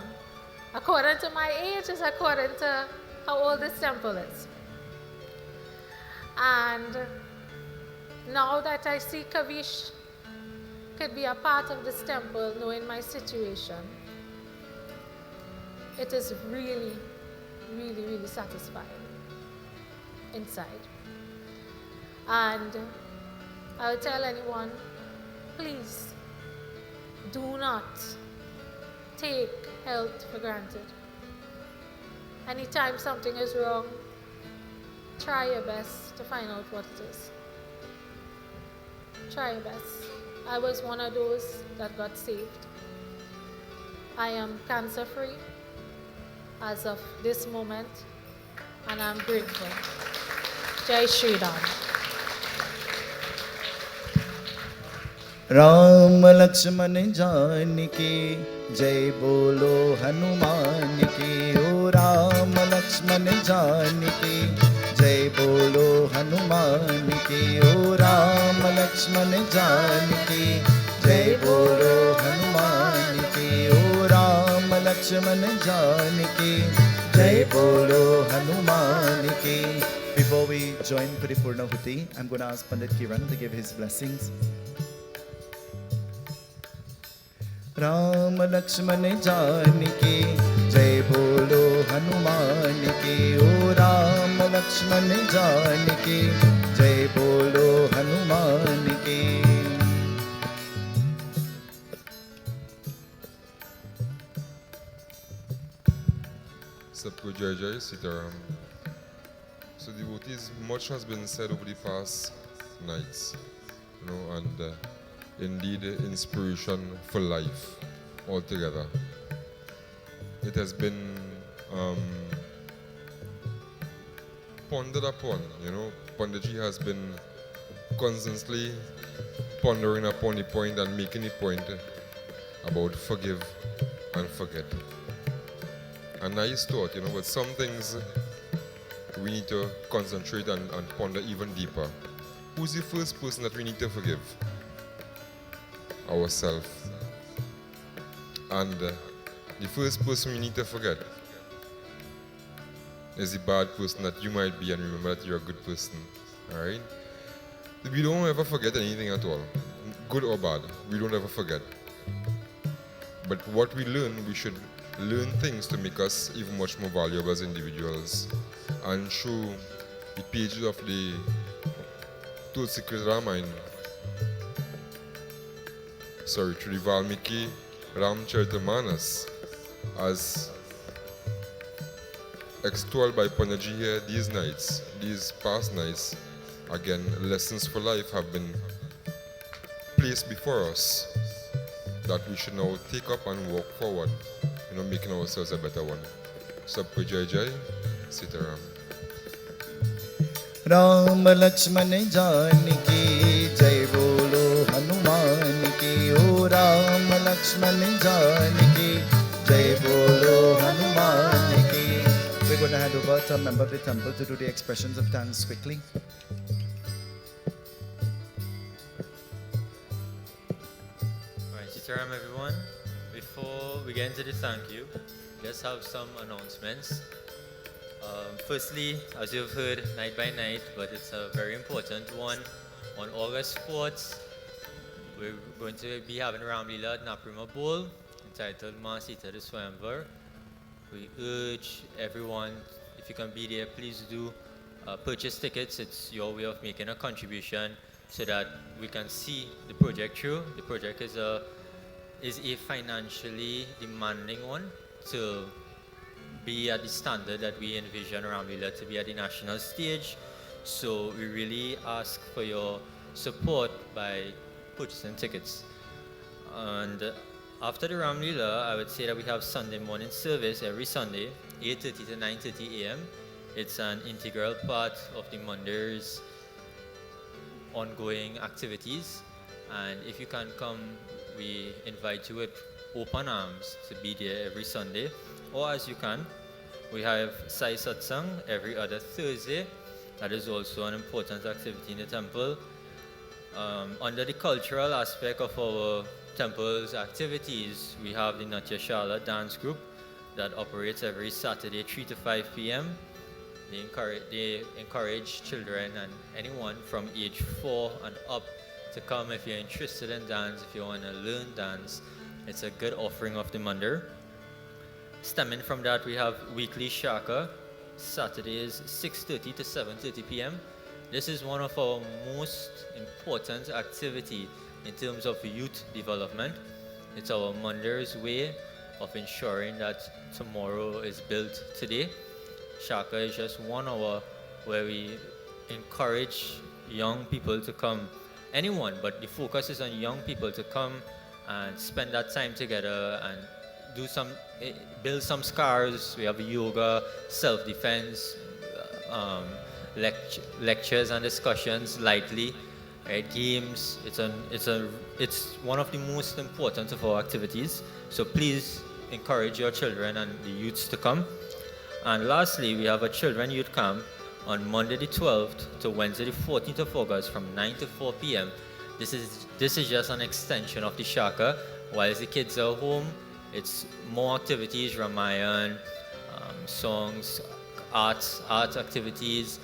According to my age is according to how old this temple is. And now that I see Kavish could be a part of this temple, knowing my situation, it is really, really, really satisfying inside. And I'll tell anyone, please do not take health for granted. Anytime something is wrong, try your best to find out what it is. Try your best. I was one of those that got saved. I am cancer free as of this moment, and I'm grateful. Jai Shri Ram. Ram Lakshman Janaki जय बोलो हनुमान की ओ राम लक्ष्मण जानकी जय बोलो हनुमान की ओ राम लक्ष्मण जानकी जय बोलो हनुमान की ओ राम लक्ष्मण जानकी जय बोलो हनुमान की. Before we join for the Purnahuti, I'm going to ask Pandit Keeran to give his blessings. Ram Lakshman Janaki जय बोलो हनुमान की ओ राम लक्ष्मण जानकी जय बोलो हनुमान की. Sabko Jai Jai Sitaram. So devotees, much has been said over the past nights, and indeed inspiration for life altogether. It has been pondered upon, Panditji has been constantly pondering upon the point and making the point about forgive and forget. And nice thought, but some things we need to concentrate and ponder even deeper. Who's the first person that we need to forgive? Ourselves. And the first person we need to forget is the bad person that you might be, and remember that you're a good person. Alright? We don't ever forget anything at all. Good or bad. We don't ever forget. But what we learn, we should learn things to make us even much more valuable as individuals. And through the pages of the through the Valmiki Ramchartamanas, as extolled by Panaji here these past nights, again, lessons for life have been placed before us that we should now take up and walk forward, making ourselves a better one. Sabko Jai Jai, Sitaram. Ram Lakshman Janaki जय बोलो हनुमान की ओ राम लक्ष्मण जानकी जय बोलो हनुमान की. We're we're going to hand over to a member of the temple to do the expressions of thanks quickly. Alright, Sitaram everyone. Before we get into the thank you, just have some announcements. Firstly, as you've heard night by night, but it's a very important one. On August 4th, we're going to be having Ramlila at Naprima Bowl entitled Ma Sita the Swayamvar. We urge everyone, if you can be there, please do purchase tickets. It's your way of making a contribution so that we can see the project through. The project is a financially demanding one to be at the standard that we envision Ramlila to be at the national stage. So we really ask for your support by purchasing tickets. And after the Ramlila, I would say that we have Sunday morning service every Sunday, 8:30 to 9:30 a.m. It's an integral part of the Mandir's ongoing activities. And if you can come, we invite you with open arms to be there every Sunday. Or as you can, we have Sai Satsang every other Thursday. That is also an important activity in the temple. Under the cultural aspect of our temple's activities, we have the Natya Shala dance group that operates every Saturday 3 to 5 p.m. They encourage children and anyone from age 4 and up to come if you're interested in dance, if you want to learn dance. It's a good offering of the Mandir. Stemming from that, we have weekly Shaka, Saturdays 6:30 to 7:30 p.m. This is one of our most important activity in terms of youth development. It's our Mandir's way of ensuring that tomorrow is built today. Shaka is just 1 hour where we encourage young people to come, anyone, but the focus is on young people to come and spend that time together and build some scars. We have yoga, self-defense, lectures and discussions lightly, right? Games. It's one of the most important of our activities. So please encourage your children and the youths to come. And lastly, we have a children youth camp on Monday the 12th to Wednesday the 14th of August from 9 to 4 p.m. This is just an extension of the Shaka. Whilst the kids are home, it's more activities, Ramayan, songs, art activities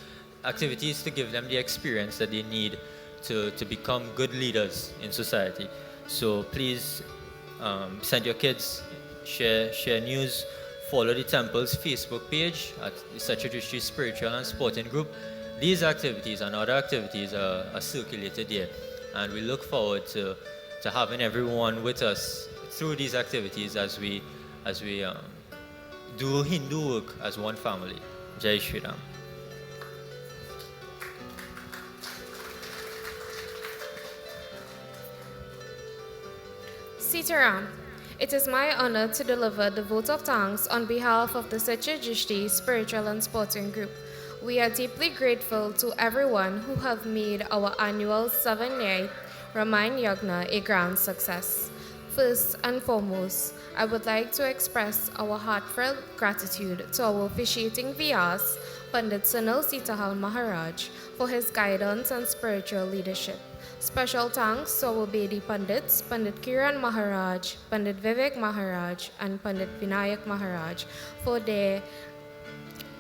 to give them the experience that they need to become good leaders in society. So please send your kids, share news, follow the temple's Facebook page at Satya Drishti Spiritual and Sporting Group. These activities and other activities are circulated there, and we look forward to having everyone with us through these activities as we do Hindu work as one family. Jai Shri Ram. Sitaram, it is my honor to deliver the vote of thanks on behalf of the Satya Drishti Spiritual and Sporting Group. We are deeply grateful to everyone who have made our annual 7-night Ramayan Yagna a grand success. First and foremost, I would like to express our heartfelt gratitude to our officiating Vyas, Pandit Sunil Seetahal Maharaj, for his guidance and spiritual leadership. Special thanks to our Bedi Pundits, Pandit Keeran Maharaj, Pandit Vivek Maharaj, and Pandit Vinayak Maharaj for their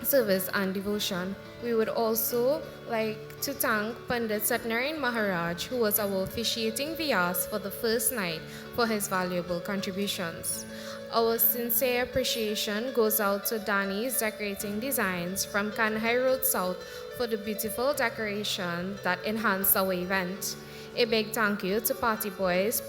service and devotion. We would also like to thank Pandit Satnarayan Maharaj, who was our officiating Vyas for the first night, for his valuable contributions. Our sincere appreciation goes out to Danny's Decorating Designs from Kanhai Road South for the beautiful decoration that enhanced our event. A big thank you to Party Boys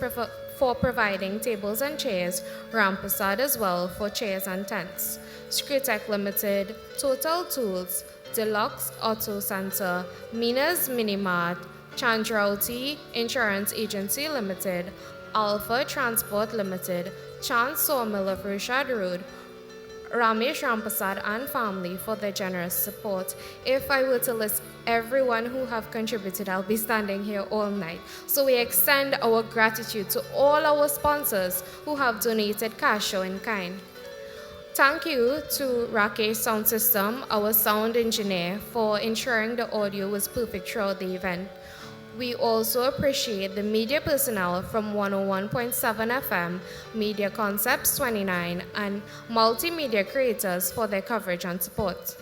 for providing tables and chairs, Rampersad as well for chairs and tents. Screwtech Limited, Total Tools, Deluxe Auto Center, Mina's Minimart, Chandrauti Insurance Agency Limited, Alpha Transport Limited, Chance Sawmill of Rishad Road, Ramesh Rampasad and family for their generous support. If I were to list everyone who have contributed, I'll be standing here all night. So we extend our gratitude to all our sponsors who have donated cash or in kind. Thank you to Rakesh Sound System, our sound engineer, for ensuring the audio was perfect throughout the event. We also appreciate the media personnel from 101.7 FM, Media Concepts 29, and multimedia creators for their coverage and support.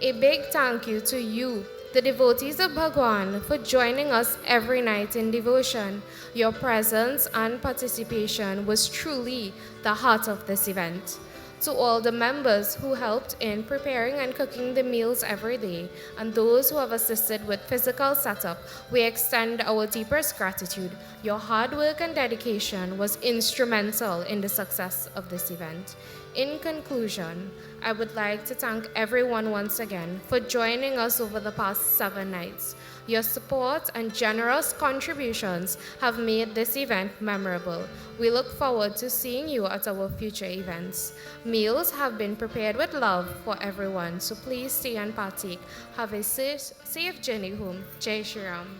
A big thank you to you, the devotees of Bhagwan, for joining us every night in devotion. Your presence and participation was truly the heart of this event. To all the members who helped in preparing and cooking the meals every day, and those who have assisted with physical setup, we extend our deepest gratitude. Your hard work and dedication was instrumental in the success of this event. In conclusion, I would like to thank everyone once again for joining us over the past 7 nights. Your support and generous contributions have made this event memorable. We look forward to seeing you at our future events. Meals have been prepared with love for everyone, so please stay and partake. Have a safe journey home. Jai Shri Ram.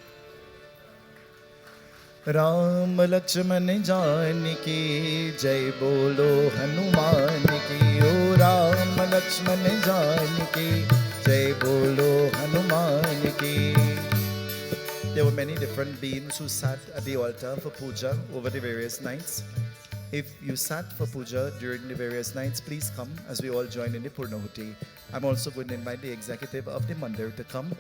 Ram Lakshman Janaki जय बोलो हनुमान की ओ राम लक्ष्मण जानकी जय बोलो हनुमान की. There were many different beings who sat at the altar for puja over the various nights. If you sat for puja during the various nights, please come as we all join in the Purnahuti. I'm also going to invite the executive of the Mandir to come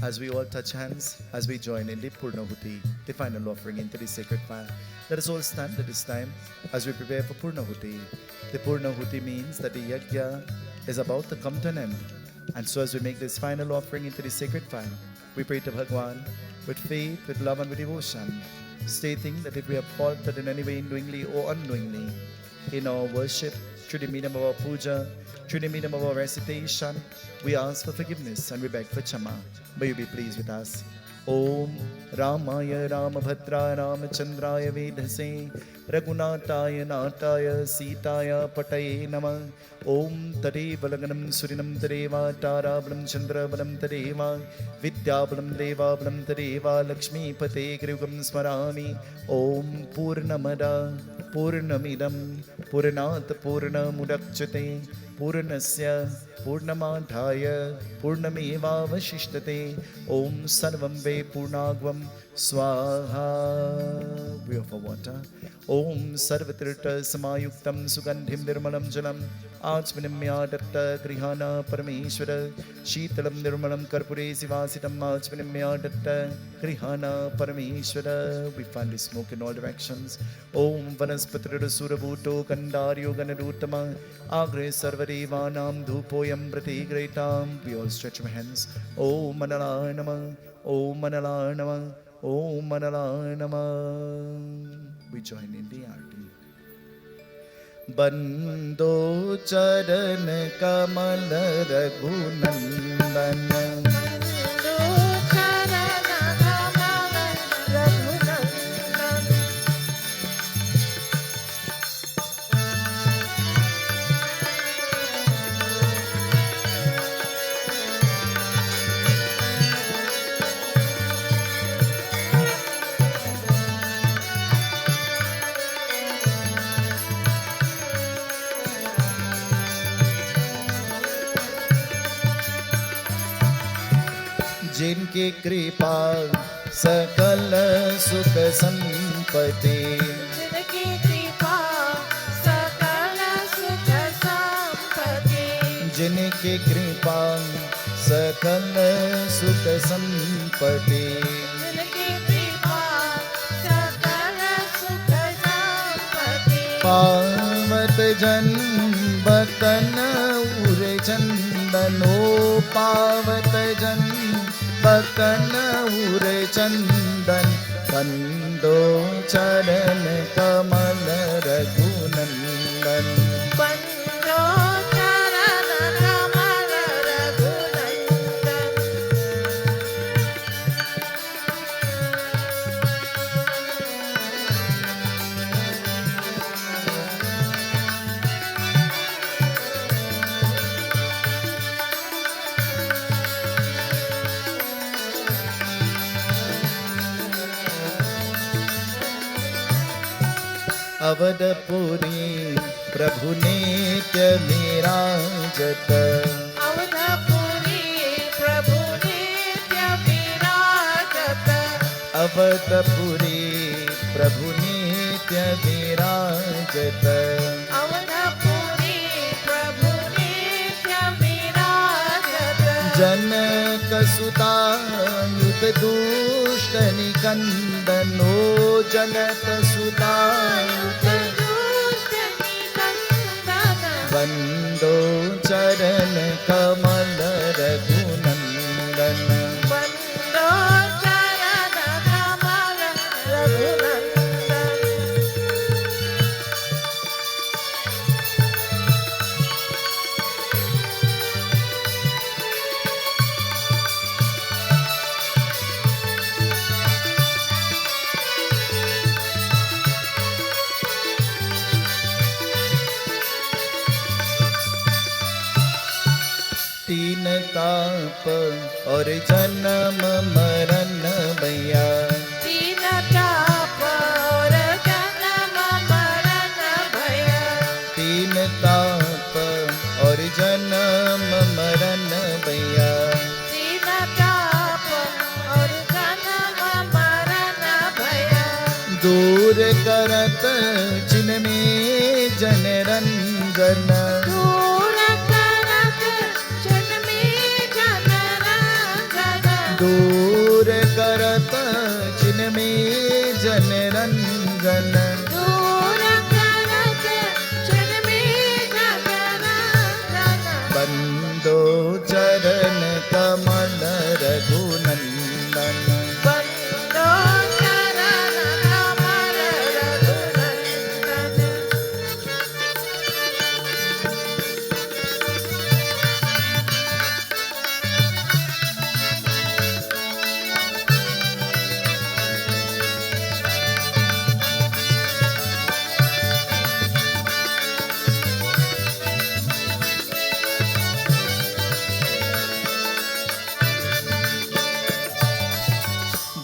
as we all touch hands as we join in the Purnahuti, the final offering into the sacred fire. Let us all stand at this time as we prepare for Purnahuti. The Purnahuti means that the yajna is about to come to an end. And so as we make this final offering into the sacred fire, we pray to Bhagwan with faith, with love and with devotion, stating that if we have faltered in any way knowingly or unknowingly in our worship, through the medium of our puja, through the medium of our recitation, we ask for forgiveness and we beg for Chama. May you be pleased with us. Om Ramaya Ramabhadraya Ramachandraya Vedhase Raghunataya Nataya Sitaya Pataye Namah. Om Tare Balaganam Surinam Tareva Tara Balam Chandra Balam Tareva Vidya Balam Deva Balam Tareva Lakshmi Pate Grugam Smarami. Om Purnamada Purnamidam Purnat Purna Mudakchate Purnasya Purnamadhaya Purnameva Vashishtate. Om Sarvam Ve Purnagvam Swaha. We offer water. Om Sarvatirta Samayuktam Sugandhim Nirmalam Jalam Achmanimya Datta Grihana Parameshwara Sheetalam Nirmalam Karpure Sivasitam Achmanimya Datta Grihana Parameshwara. We find the smoke in all directions. Om Vanaspatra Surabuto Kandaryo Ganadutama Agre Sarvadevanam Dhupoyam Prati Gretam. We all stretch our hands. Om Manala Nama Om Manala Nama Om Manala Nama. We join in the arti. Bando charan kamal raghunandan. जिनकी कृपा सकल सुख संपत्ति. जिनकी कृपा सकल सुख संपत्ति. जिनकी कृपा सकल सुख संपत्ति. जिनकी कृपा सकल सुख संपत्ति. पावत जन बतन उरे चंदनो. पावत जन बतन उरे चंदन. बंदो चरण कमल रघुनंदन. बंदो चरण कमल रघुनंदन. अवधपुरी प्रभु नित्य विराजत अवधपुरी प्रभु नित्य विराजत अवधपुरी प्रभु नित्य विराजत अवधपुरी प्रभु नित्य विराजत जनक सुता युत दुष्ट निकंदनो जनक सुता युत दुष्ट निकंदन वंदो चरण कमल रघुनंदन वंदो चरण कमल रघुनंदन तीन ताप और जन्म मरण भैया तीन ताप और जन्म मरण भया तीन ताप और जन्म मरण भैया तीन ताप और जन्म मरण भया दूर करत जिनमें जन रंजन दूर करत जन्मे जन रंजन दूर करत जिनमें जन रंजन दूर करत जन्मे जन रंजन बंदो चरण कमल रघुनंदन वंदो चरण कमल रघुनंदन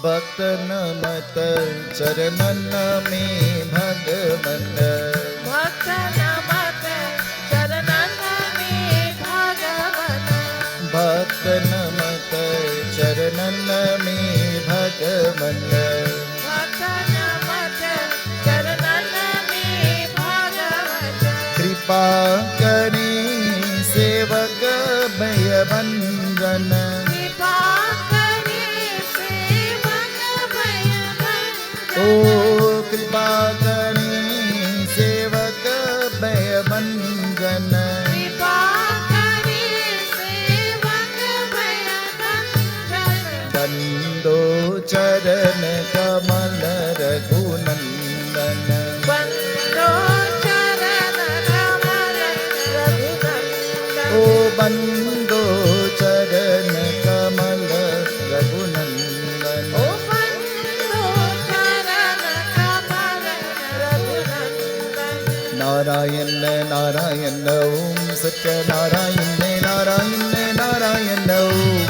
भक्त नमत चरणन में भगवत भक्त नमत चरणन में भगवन भक्त नमत चरणन में भगवत भक्त नमत चरणन में भगवन कृपा करे सेवक भय बंधन कृपा करे सेवक भयवन ओ कृपा करे सेवक भय बंधन कृपा करे सेवक भयवन बंदो चरण कमल रघुनंदन वंदो चरण कमल रघुनंदन ओ बंदो चरण कमल रघुनंदन ओ वंदो चरण कमल रघुनंदन नारायण नारायण ओम सत्य नारायण नारायण नारायण ओम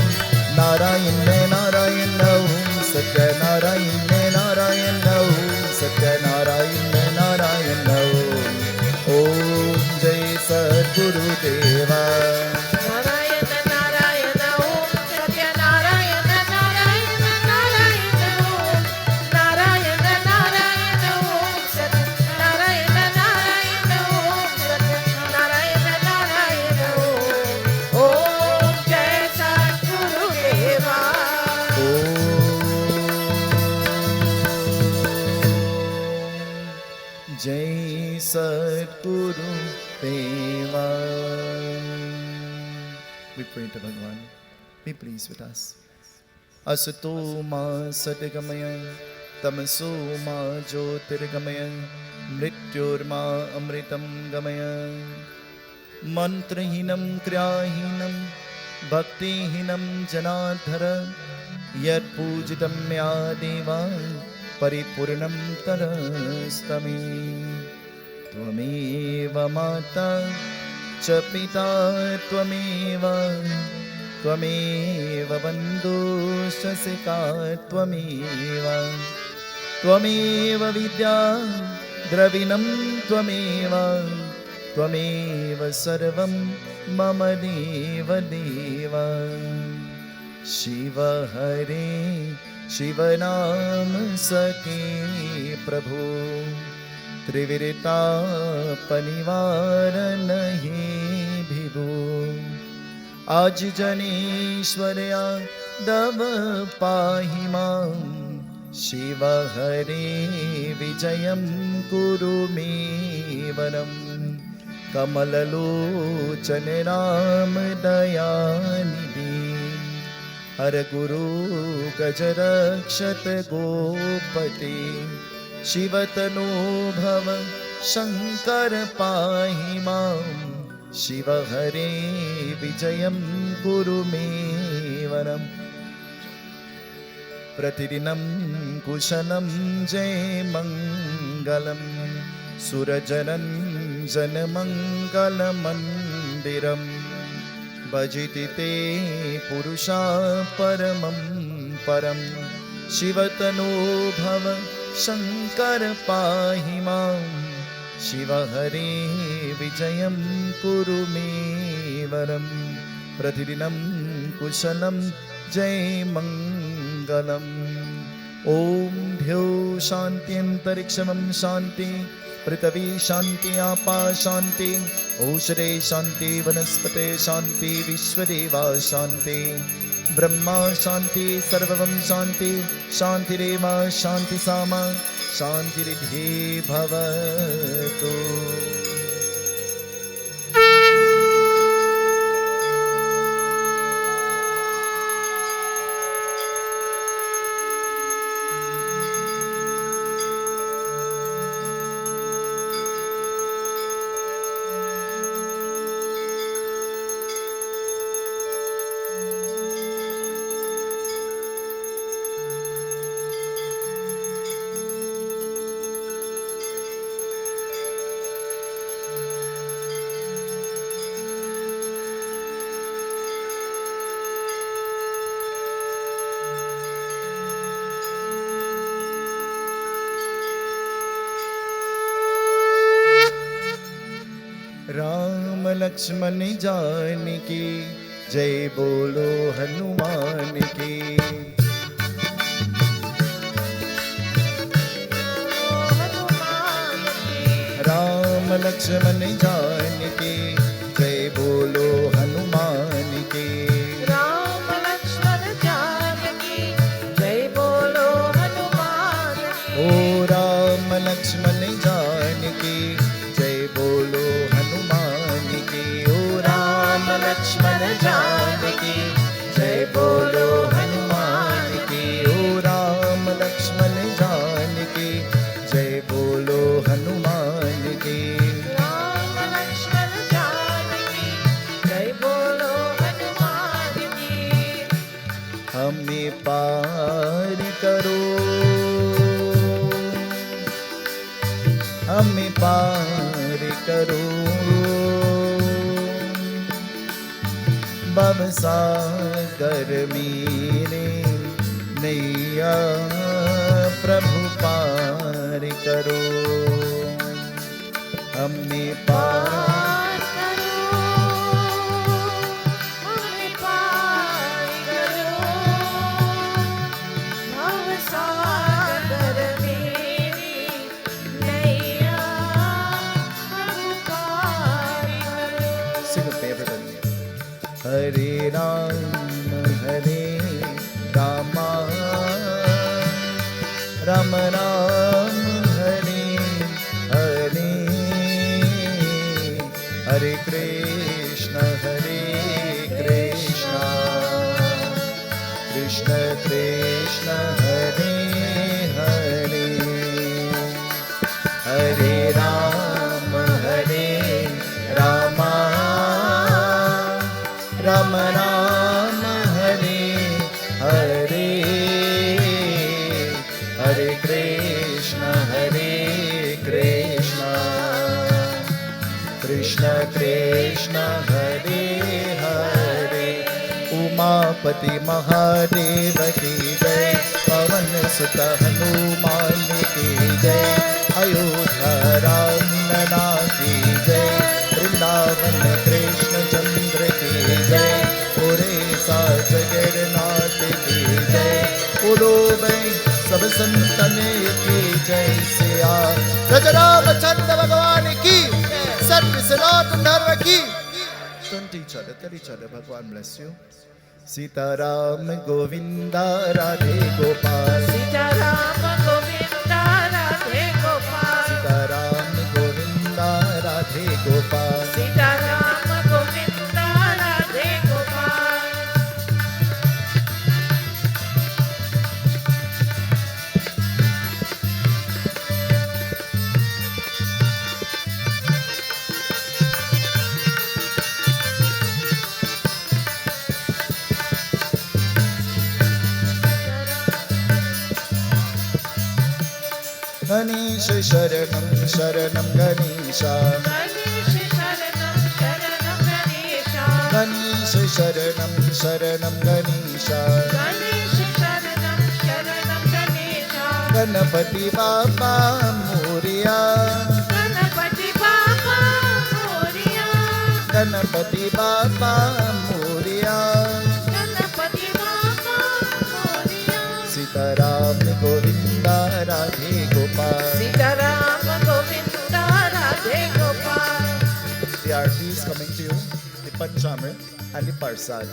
नारायण नारायण ओम सत्य नारायण नारायण ओम सत्य नारायण नारायण ओम जय सद्गुरुदेवा नारायण नारायण ओम सत्य नारायण नारायण नारायण ओम नारायण नारायण ओम सत्य नारायण नारायण ओम सत्य नारायण नारायण ओम जय सद्गुरुदेवा जय सद्गुरु देवा. We pray to Bhagwan. Be pleased with us. Asato ma satgamaya tamaso ma jyotirgamaya mrityor ma amritam gamaya mantrahinam kriyahinam bhaktihinam janadhara yat pujitam mya deva परिपूर्णं तरस्तमे त्वमेव माता च पिता त्वमेव त्वमेव बन्धुश्च सखा त्वमेव त्वमेव विद्या द्रविणं त्वमेव त्वमेव सर्वं मम देव देव शिव हरे शिवनाम सके प्रभु त्रिविरतापनिवार नहि भिभो आज जनेश्वर्या दव पाहि मां शिव हरे विजयं कुरु मे वरम् कमललोचन राम दयानिधि हर गुरु गजरक्षत गोपते शिवतनो भव शंकर पाहि मां शिव हरे विजयं कुरु मे वरम् प्रतिदिनं कुशलं जय मङ्गलं सुरजनञ्जन मङ्गलमन्दिरं भजति ते पुरुषा परमं परं शिवतनो भव शंकर पाहि मां शिव हरे विजयं कुरु मे वरम् प्रतिदिनं कुशलं जय मङ्गलम् ॐ भ्यो शान्त्यन्तरिक्षमं शान्ति पृथ्वी शान्ति आपा शान्ति औषधे शान्ति वनस्पते शान्ति विश्वदेवा शान्ति ब्रह्मा शान्ति सर्वं शान्ति शान्तिरेव शान्ति सामा शान्तिरिद्धि भवतु राम लक्ष्मण जानकी जय बोलो हनुमान की राम लक्ष्मण जानकी जय बोलो हनुमान की राम लक्ष्मण जानकी जय बोलो हनुमान की। ओ राम लक्ष्मण जानकी जय बोलो हनुमान की ओ राम लक्ष्मण जानकी जय बोलो हनुमान की ओ राम लक्ष्मण जानकी जय बोलो हनुमान की राम लक्ष्मण जानकी जय बोलो हनुमान की। हमें पार करो हमें पार करो भवसागर मेरे नैया प्रभु पार करो हमें पार करो हमें पार करो भवसागर मेरी नैया प्रभु पार करो। Sing with me, everybody. Hare Rama Rama Ram Hare Hare Hare Krishna Krishna Krishna Hare Hare Hare Rama Rama Rama Hare Hare Hare Krishna Krishna Krishna Hare Hare Umapati Mahadev की जय पवन सुत हनुमान की जय अयोध्या राम लला की जय, वृंदावन कृष्ण चंद्र की जय, पूरे साज गिरनाथ की जय, बोलो भाई सब संतन की जय। सिया रामचंद्र भगवान की, सत्य सनातन धर्म की। Turn to each other, Bhagwan bless you. Sitaram Govinda Radhe Gopal. Sitaram Govinda Radhe Gopal. Sitaram Govinda Radhe Gopal. Sitaram Govinda Radhe Gopal. Ganesh Sharanam Sharanam Ganesha. Ganesh Sharanam Sharanam Ganesha. Ganesh Sharanam Sharanam Ganesha. Ganesh Sharanam Sharanam Ganesha. Ganapati Baba Moria. Ganapati Baba Moria. Ganapati Baba Moria. Ganapati Baba Moria. Sitaram Govinda Radhe Gopal. Sitaram Govinda Radhe Gopal. The arti is coming to you, the Panchamrit and the Parsad.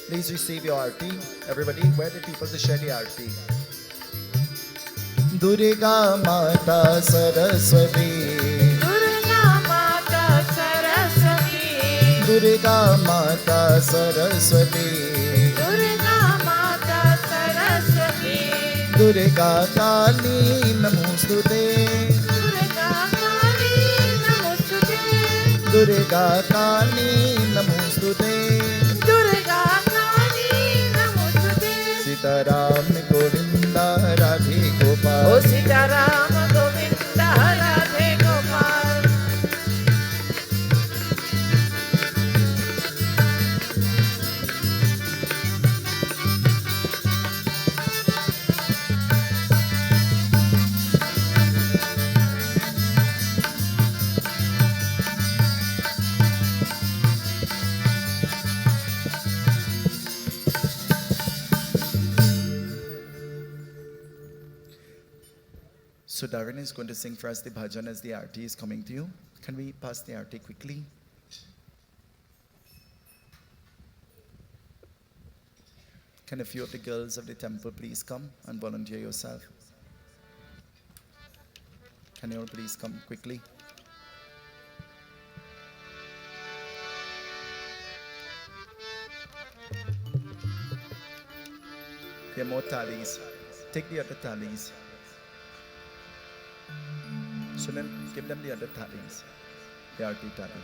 Please receive your arti. Everybody, where the people to share the arti. Durga Mata Saraswati. Durga Mata Saraswati. Durga Mata Saraswati. Durga Mata Saraswati. Durga Kali Namostute. Durga Kali Namostute. Durga Kali Namostute. Durga Kali Namostute. Sitaram Govinda Radhe Gopal. O Sitaram Govinda Radhe Gopal. So Darren is going to sing for us the bhajan as the arti is coming to you. Can we pass the arti quickly? Can a few of the girls of the temple please come and volunteer yourself? Can you all please come quickly? There are more tallies. Take the other tallies. Sunil, give them the other tallies. The arti tally.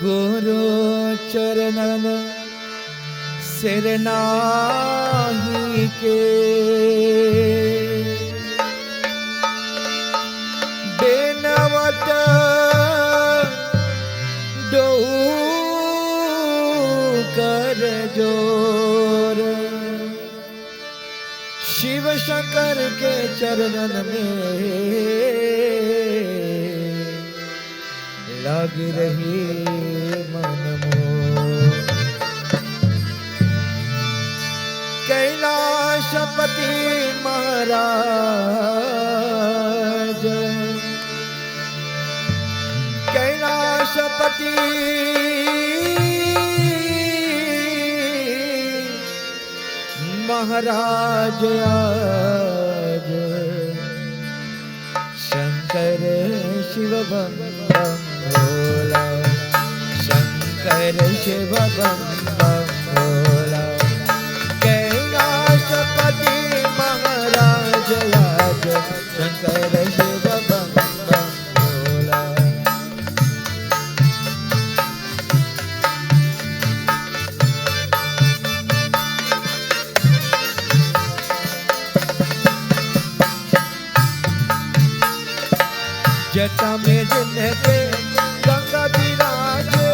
गुरु चरणन सिरनाही के बेनवत दो कर जोर शिव शंकर के चरणन में लग रही मन मोर कैलाशपति महाराज कैलाशपति महाराज आज शंकर शिव बम बम भोला शंकर शिव बम बम भोला कैलाशपति महाराज आज शंकर शिव बम बम भोला जटा में जिनके गंगा विराजे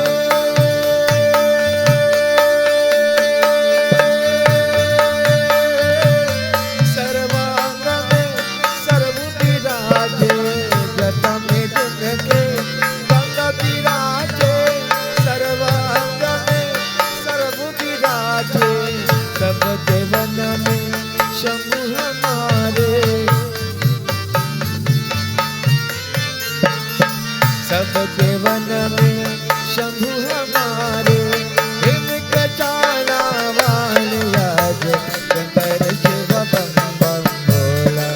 सर्वांग में सर्व विराजे जटा में जिनके गंगा विराजे सर्वांग में सर्व विराजे सब देवन में शंभु हमारे सब देवन में शंभु हमारे इनका चाला वालियाज शंकर शिव बम बम बोला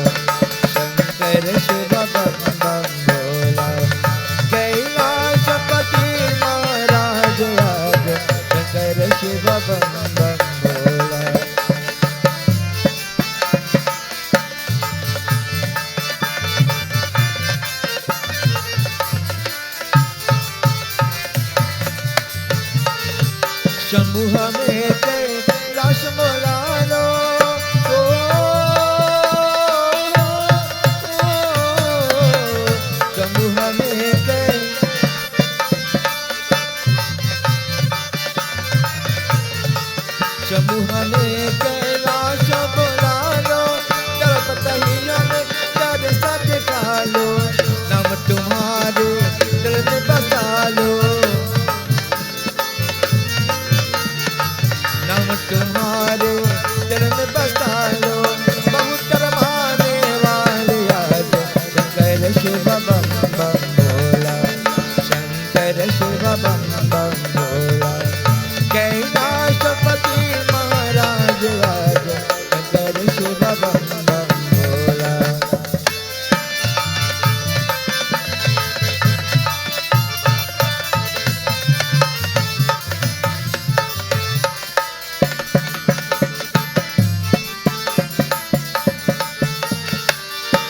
शंकर शिव बम बम बोला कैलाशपति महाराज आज शंकर शिव बम बम बोला शंभु हमें कैलाश बोला लो ओ, शंभु हमें शंभु हमें कैलाश बोला लो दरपतहिया में दर सत डालो नाम तुम्हारे दिल में बसा लो नाम तुम्हारे दिल में बसा लो बहुत रमाने वाले आज शंकर शिव बम बम बोला शंकर शिव बम बम बोला कैलाशपति महाराज आज शंकर शिव बम बम बोला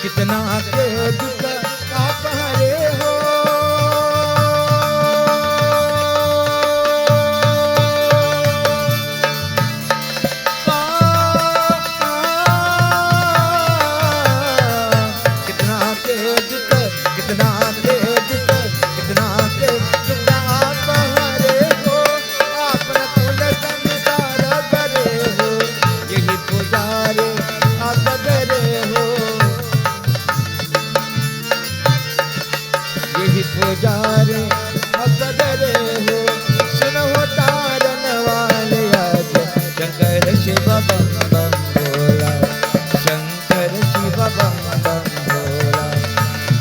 कितना के दुख आप हरे हो कितना के दुख कितना के दुख कितना के दुख आप हरे हो आपने कुल संसार करे हो यही पुजारे आप करे हो यही पुजारे अकदरे हो सुनो तारन वाले आज शंकर शिव बम बम बोला शंकर शिव बम बम बोला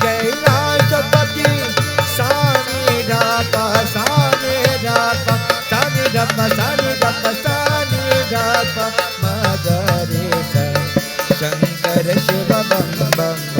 कैलाशपति सानी ढापा सानी ढापा सानी ढापा सानी ढापा सानी ढापा मगरे सा शंकर शिव बम बम